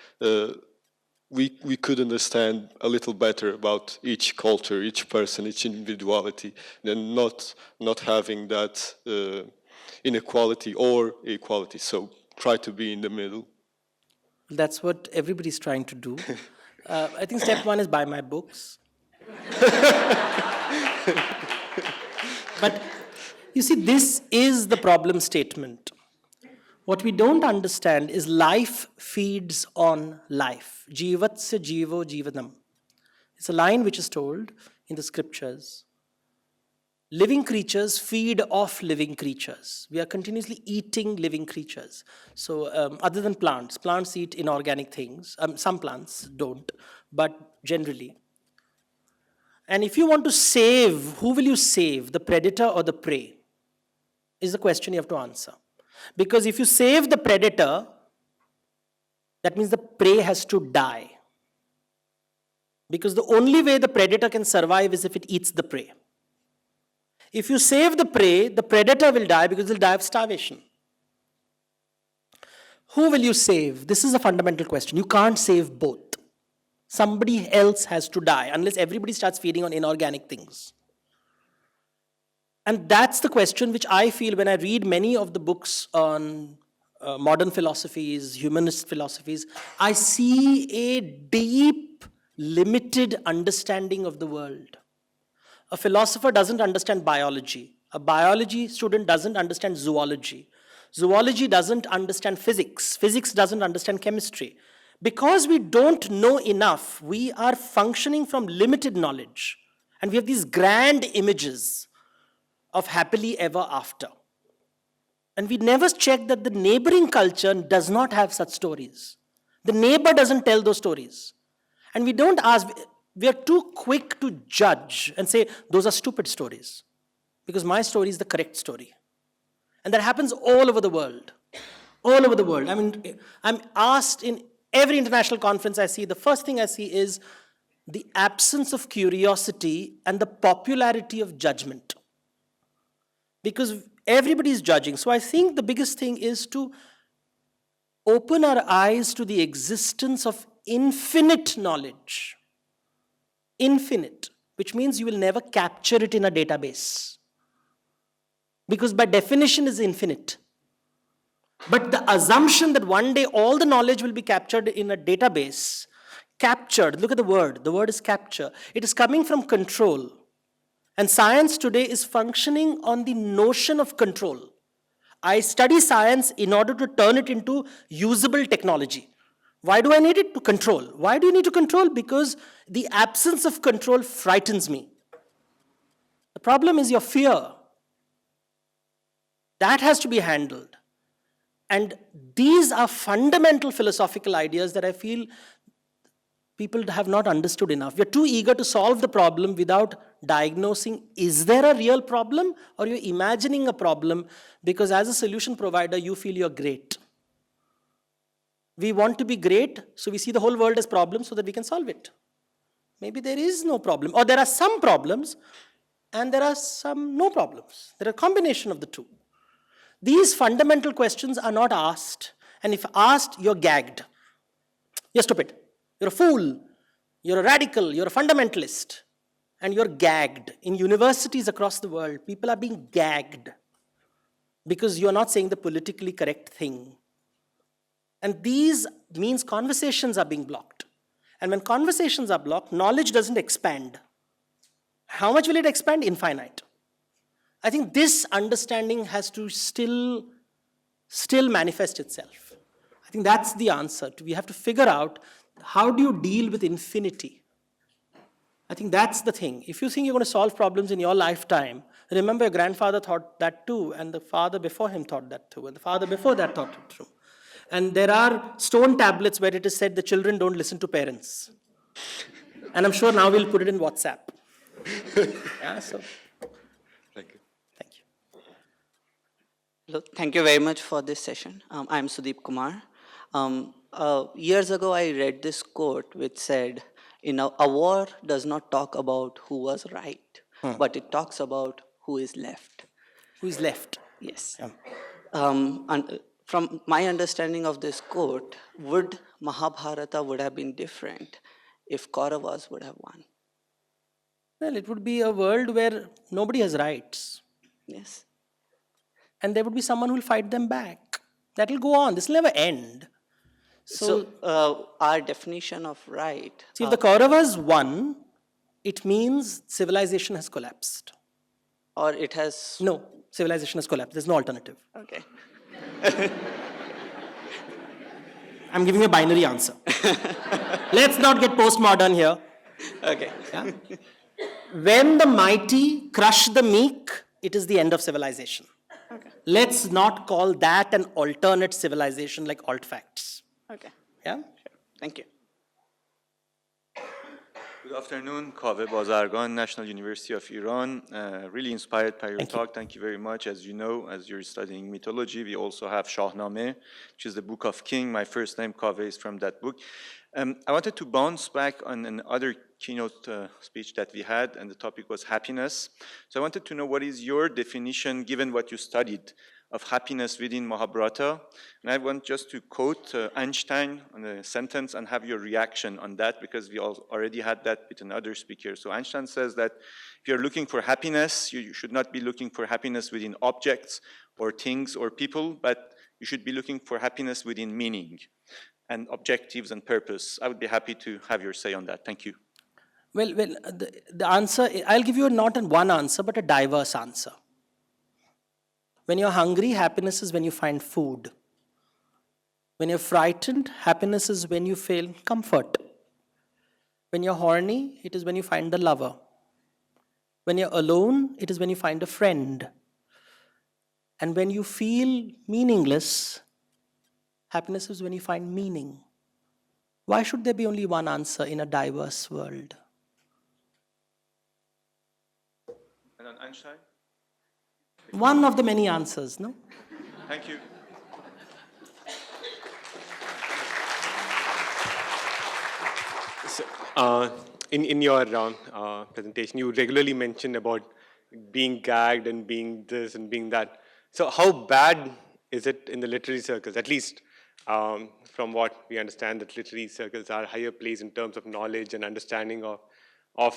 we could understand a little better about each culture, each person, each individuality, than not having that inequality or equality? So try to be in the middle. That's what everybody's trying to do. I think step one is buy my books. But you see, this is the problem statement. What we don't understand is life feeds on life. Jivatsya jivo jivanam. It's a line which is told in the scriptures. Living creatures feed off living creatures. We are continuously eating living creatures. So other than plants, plants eat inorganic things. Some plants don't, but generally. And if you want to save, who will you save, the predator or the prey? Is the question you have to answer. Because if you save the predator, that means the prey has to die. Because the only way the predator can survive is if it eats the prey. If you save the prey, the predator will die because he'll die of starvation. Who will you save? This is a fundamental question. You can't save both. Somebody else has to die unless everybody starts feeding on inorganic things. And that's the question which I feel when I read many of the books on modern philosophies, humanist philosophies, I see a deep, limited understanding of the world. A philosopher doesn't understand biology. A biology student doesn't understand zoology. Zoology doesn't understand physics. Physics doesn't understand chemistry. Because we don't know enough, we are functioning from limited knowledge. And we have these grand images of happily ever after. And we never check that the neighboring culture does not have such stories. The neighbor doesn't tell those stories. And we don't ask, we are too quick to judge and say, those are stupid stories. Because my story is the correct story. And that happens all over the world. All over the world. I mean, I'm asked in every international conference I see, the first thing I see is the absence of curiosity and the popularity of judgment. Because everybody is judging. So I think the biggest thing is to open our eyes to the existence of infinite knowledge. Infinite, which means you will never capture it in a database. Because by definition is infinite. But the assumption that one day all the knowledge will be captured in a database Captured, look at the word is capture. It is coming from control. And science today is functioning on the notion of control. I study science in order to turn it into usable technology. Why do I need it? To control. Why do you need to control? Because the absence of control frightens me. The problem is your fear. That has to be handled. And these are fundamental philosophical ideas that I feel people have not understood enough. We're too eager to solve the problem without diagnosing, is there a real problem, or you're imagining a problem because as a solution provider, you feel you're great. We want to be great, so we see the whole world as problems so that we can solve it. Maybe there is no problem, or there are some problems, and there are some no problems. There are a combination of the two. These fundamental questions are not asked, and if asked, you're gagged. You're stupid. You're a fool. You're a radical. You're a fundamentalist. And you're gagged. In universities across the world, people are being gagged because you're not saying the politically correct thing. And these means conversations are being blocked. And when conversations are blocked, knowledge doesn't expand. How much will it expand? Infinite. I think this understanding has to still manifest itself. I think that's the answer. We have to figure out, how do you deal with infinity? I think that's the thing. If you think you're going to solve problems in your lifetime, remember your grandfather thought that too, and the father before him thought that too, and the father before that thought it too. And there are stone tablets where it is said the children don't listen to parents. And I'm sure now we'll put it in WhatsApp. Yeah, so. Thank you. Thank you. Hello, thank you very much for this session. I'm Sudeep Kumar. Years ago, I read this quote which said, a war does not talk about who was right, but it talks about who is left. Who is left? Yes. Yeah. And from my understanding of this quote, would Mahabharata would have been different if Kauravas would have won? Well, it would be a world where nobody has rights. Yes. And there would be someone who will fight them back. That will go on. This will never end. So our definition of right. See, if the Kauravas won, it means civilization has collapsed. Or it has. No, civilization has collapsed. There's no alternative. Okay. I'm giving a binary answer. Let's not get postmodern here. Okay. Yeah? When the mighty crush the meek, it is the end of civilization. Okay. Let's not call that an alternate civilization like alt facts. Okay. Yeah? Sure. Thank you. Good afternoon, Kaveh Bazargan, National University of Iran. Really inspired by your talk. Thank you very much. As you know, as you're studying mythology, we also have Shahnameh, which is the Book of King. My first name, Kaveh, is from that book. I wanted to bounce back on another keynote speech that we had, and the topic was happiness. So I wanted to know, what is your definition, given what you studied, of happiness within Mahabharata? And I want just to quote Einstein on a sentence and have your reaction on that, because we already had that with another speaker. So Einstein says that if you're looking for happiness, you should not be looking for happiness within objects or things or people, but you should be looking for happiness within meaning and objectives and purpose. I would be happy to have your say on that. Thank you. Well, the answer, I'll give you not one answer, but a diverse answer. When you're hungry, happiness is when you find food. When you're frightened, happiness is when you feel comfort. When you're horny, it is when you find the lover. When you're alone, it is when you find a friend. And when you feel meaningless, happiness is when you find meaning. Why should there be only one answer in a diverse world? And on Einstein? One of the many answers, no? Thank you. So, in your presentation, you regularly mentioned about being gagged and being this and being that. So how bad is it in the literary circles? At least from what we understand, that literary circles are higher place in terms of knowledge and understanding of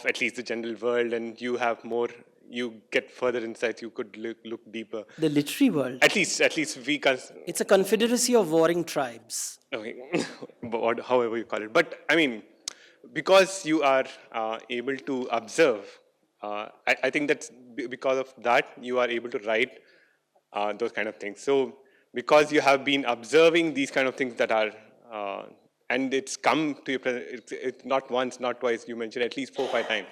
at least the general world, and you have more, you get further insights, you could look deeper. The literary world. At least we can. It's a confederacy of warring tribes. Okay, however you call it. But I mean, because you are able to observe, I think that's because of that you are able to write those kind of things. So because you have been observing these kind of things that are, and it's come to your, it's not once, not twice, you mentioned at least 4 or 5 times.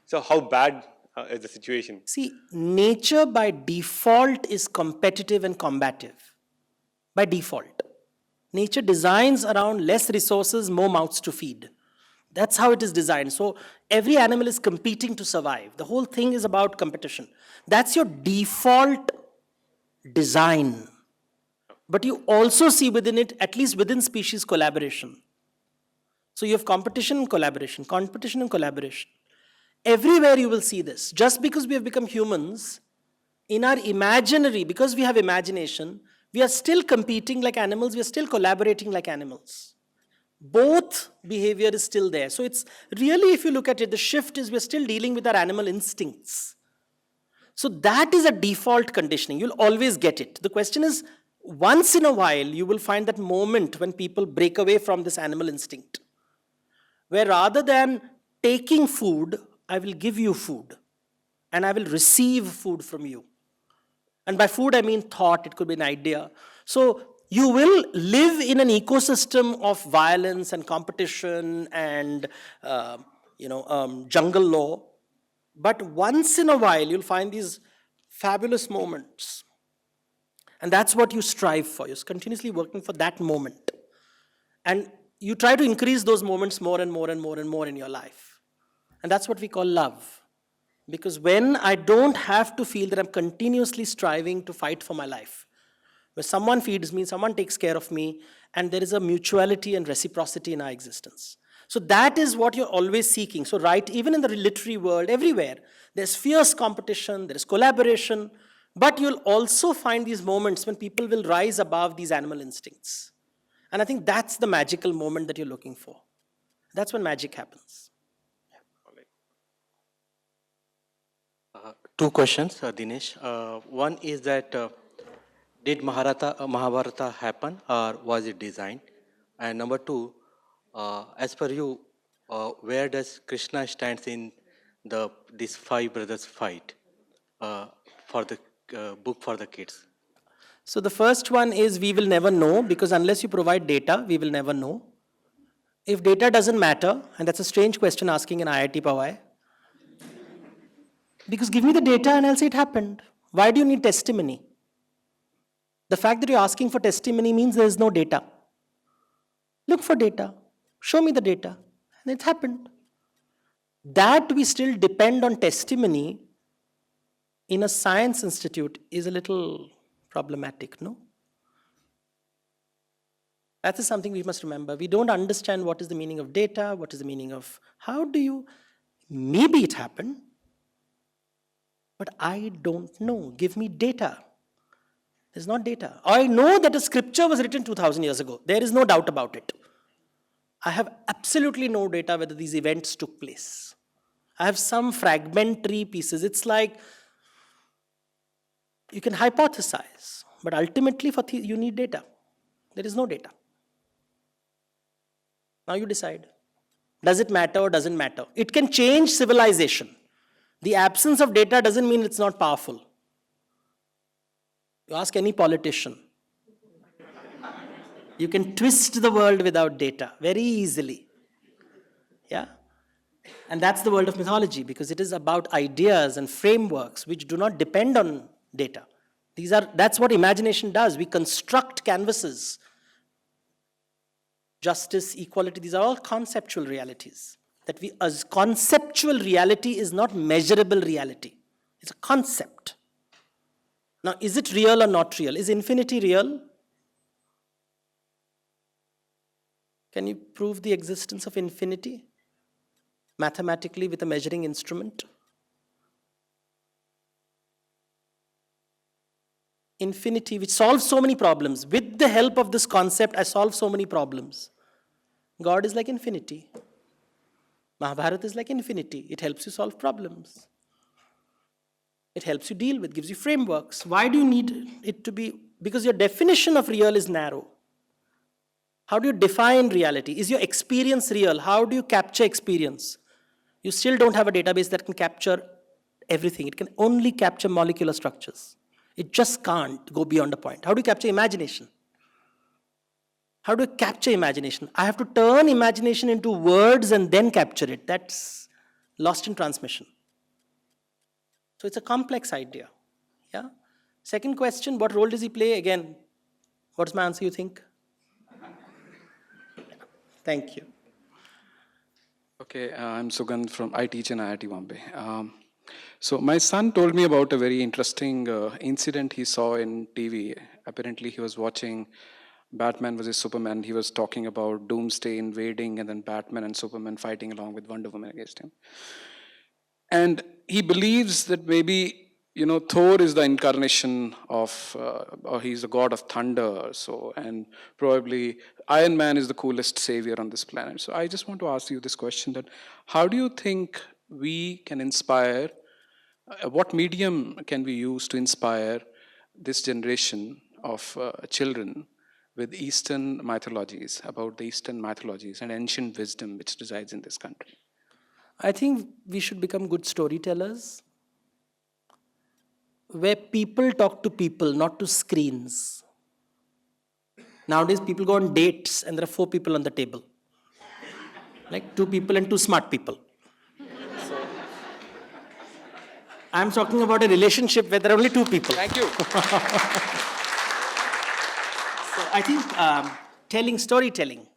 So how bad is the situation? See, nature by default is competitive and combative. By default. Nature designs around less resources, more mouths to feed. That's how it is designed. So every animal is competing to survive. The whole thing is about competition. That's your default design. But you also see within it, at least within species, collaboration. So you have competition and collaboration, competition and collaboration. Everywhere you will see this. Just because we have become humans, in our imaginary, because we have imagination, we are still competing like animals, we are still collaborating like animals. Both behavior is still there. So it's really, if you look at it, the shift is we're still dealing with our animal instincts. So that is a default conditioning. You'll always get it. The question is, once in a while, you will find that moment when people break away from this animal instinct, where rather than taking food, I will give you food, and I will receive food from you. And by food, I mean thought, it could be an idea. So you will live in an ecosystem of violence and competition and jungle law. But once in a while, you'll find these fabulous moments. And that's what you strive for. You're continuously working for that moment. And you try to increase those moments more and more and more and more in your life. And that's what we call love. Because when I don't have to feel that I'm continuously striving to fight for my life, where someone feeds me, someone takes care of me, and there is a mutuality and reciprocity in our existence. So that is what you're always seeking. So right, even in the literary world, everywhere, there's fierce competition, there's collaboration, but you'll also find these moments when people will rise above these animal instincts. And I think that's the magical moment that you're looking for. That's when magic happens. Two questions, Dinesh. One is that did Mahabharata happen or was it designed? And number two, as per you, where does Krishna stands in this five brothers fight for the book for the kids? So the first one is we will never know, because unless you provide data, we will never know. If data doesn't matter, and that's a strange question asking in IIT Powai, because give me the data and I'll say it happened. Why do you need testimony? The fact that you're asking for testimony means there is no data. Look for data. Show me the data. And it happened. That we still depend on testimony in a science institute is a little problematic, no? That is something we must remember. We don't understand what is the meaning of data, what is the meaning of, how do you, maybe it happened, but I don't know. Give me data. There's not data. I know that a scripture was written 2,000 years ago. There is no doubt about it. I have absolutely no data whether these events took place. I have some fragmentary pieces. It's like you can hypothesize, but ultimately you need data. There is no data. Now you decide. Does it matter or doesn't matter? It can change civilization. The absence of data doesn't mean it's not powerful. You ask any politician. You can twist the world without data very easily. Yeah? And that's the world of mythology, because it is about ideas and frameworks which do not depend on data. That's what imagination does. We construct canvases. Justice, equality, these are all conceptual realities. As conceptual reality is not measurable reality. It's a concept. Now, is it real or not real? Is infinity real? Can you prove the existence of infinity mathematically with a measuring instrument? Infinity, which solves so many problems. With the help of this concept, I solve so many problems. God is like infinity. Mahabharata is like infinity. It helps you solve problems. It helps you deal with, gives you frameworks. Why do you need it to be? Because your definition of real is narrow. How do you define reality? Is your experience real? How do you capture experience? You still don't have a database that can capture everything. It can only capture molecular structures. It just can't go beyond a point. How do you capture imagination? How do you capture imagination? I have to turn imagination into words and then capture it. That's lost in transmission. So it's a complex idea. Yeah. Second question, what role does he play? Again, what's my answer, you think? Thank you. Okay, I'm Sugandh from I teach in IIT Bombay. So my son told me about a very interesting incident he saw in TV. Apparently, he was watching Batman vs Superman. He was talking about Doomsday invading, and then Batman and Superman fighting along with Wonder Woman against him. And he believes that maybe Thor is the incarnation of, or he's the god of thunder or so, and probably Iron Man is the coolest savior on this planet. So I just want to ask you this question: that how do you think we can inspire? What medium can we use to inspire this generation of children with Eastern mythologies, about the Eastern mythologies and ancient wisdom which resides in this country? I think we should become good storytellers where people talk to people, not to screens. Nowadays, people go on dates and there are 4 people on the table. Like 2 people and 2 smart people. So, I'm talking about a relationship where there are only 2 people. Thank you. So I think storytelling,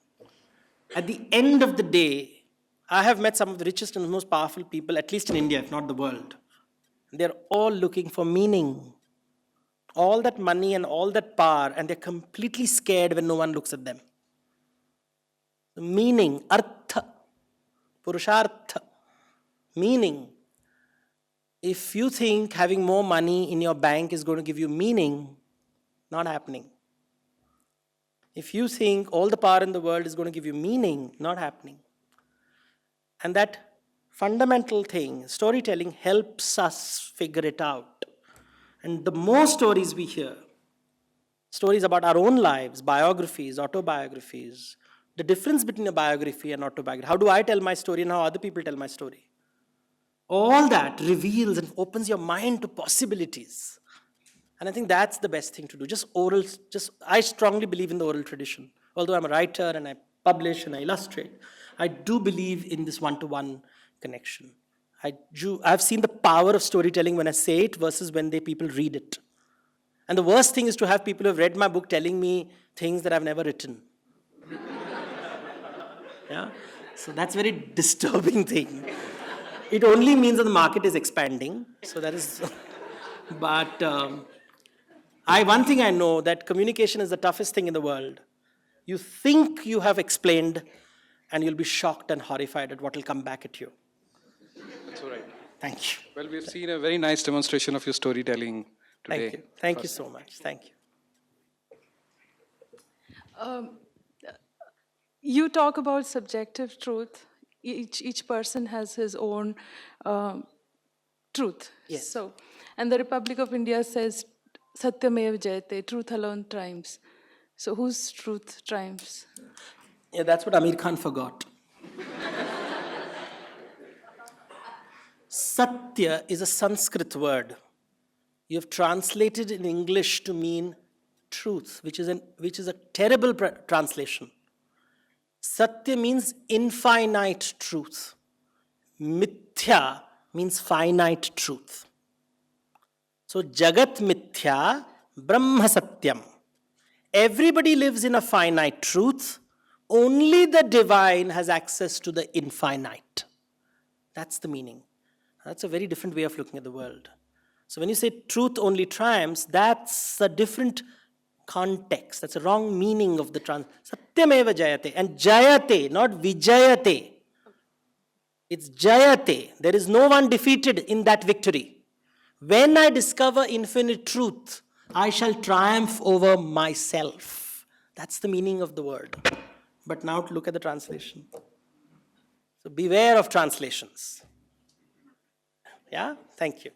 at the end of the day, I have met some of the richest and most powerful people, at least in India, if not the world. They're all looking for meaning. All that money and all that power, and they're completely scared when no one looks at them. Meaning, artha, purushartha, meaning. If you think having more money in your bank is going to give you meaning, not happening. If you think all the power in the world is going to give you meaning, not happening. And that fundamental thing, storytelling, helps us figure it out. And the more stories we hear, stories about our own lives, biographies, autobiographies, the difference between a biography and autobiography, how do I tell my story and how other people tell my story? All that reveals and opens your mind to possibilities. And I think that's the best thing to do. I strongly believe in the oral tradition. Although I'm a writer and I publish and I illustrate, I do believe in this one-to-one connection. I've seen the power of storytelling when I say it versus when people read it. And the worst thing is to have people who have read my book telling me things that I've never written. Yeah? So that's a very disturbing thing. It only means that the market is expanding. So that is, but one thing I know, that communication is the toughest thing in the world. You think you have explained, and you'll be shocked and horrified at what will come back at you. That's all right. Thank you. Well, we've seen a very nice demonstration of your storytelling today. Thank you. Thank you so much. Thank you. You talk about subjective truth. Each person has his own truth. Yes. So, and the Republic of India says, Satyamev Jayate, truth alone triumphs. So whose truth triumphs? Yeah, that's what Amir Khan forgot. Satya is a Sanskrit word. You have translated in English to mean truth, which is a terrible translation. Satya means infinite truth. Mithya means finite truth. So Jagat Mithya, Brahma Satyam. Everybody lives in a finite truth. Only the divine has access to the infinite. That's the meaning. That's a very different way of looking at the world. So when you say truth only triumphs, that's a different context. That's a wrong meaning of the Satyameva Jayate. And Jayate, not Vijayate. It's Jayate. There is no one defeated in that victory. When I discover infinite truth, I shall triumph over myself. That's the meaning of the word. But now to look at the translation. So beware of translations. Yeah? Thank you.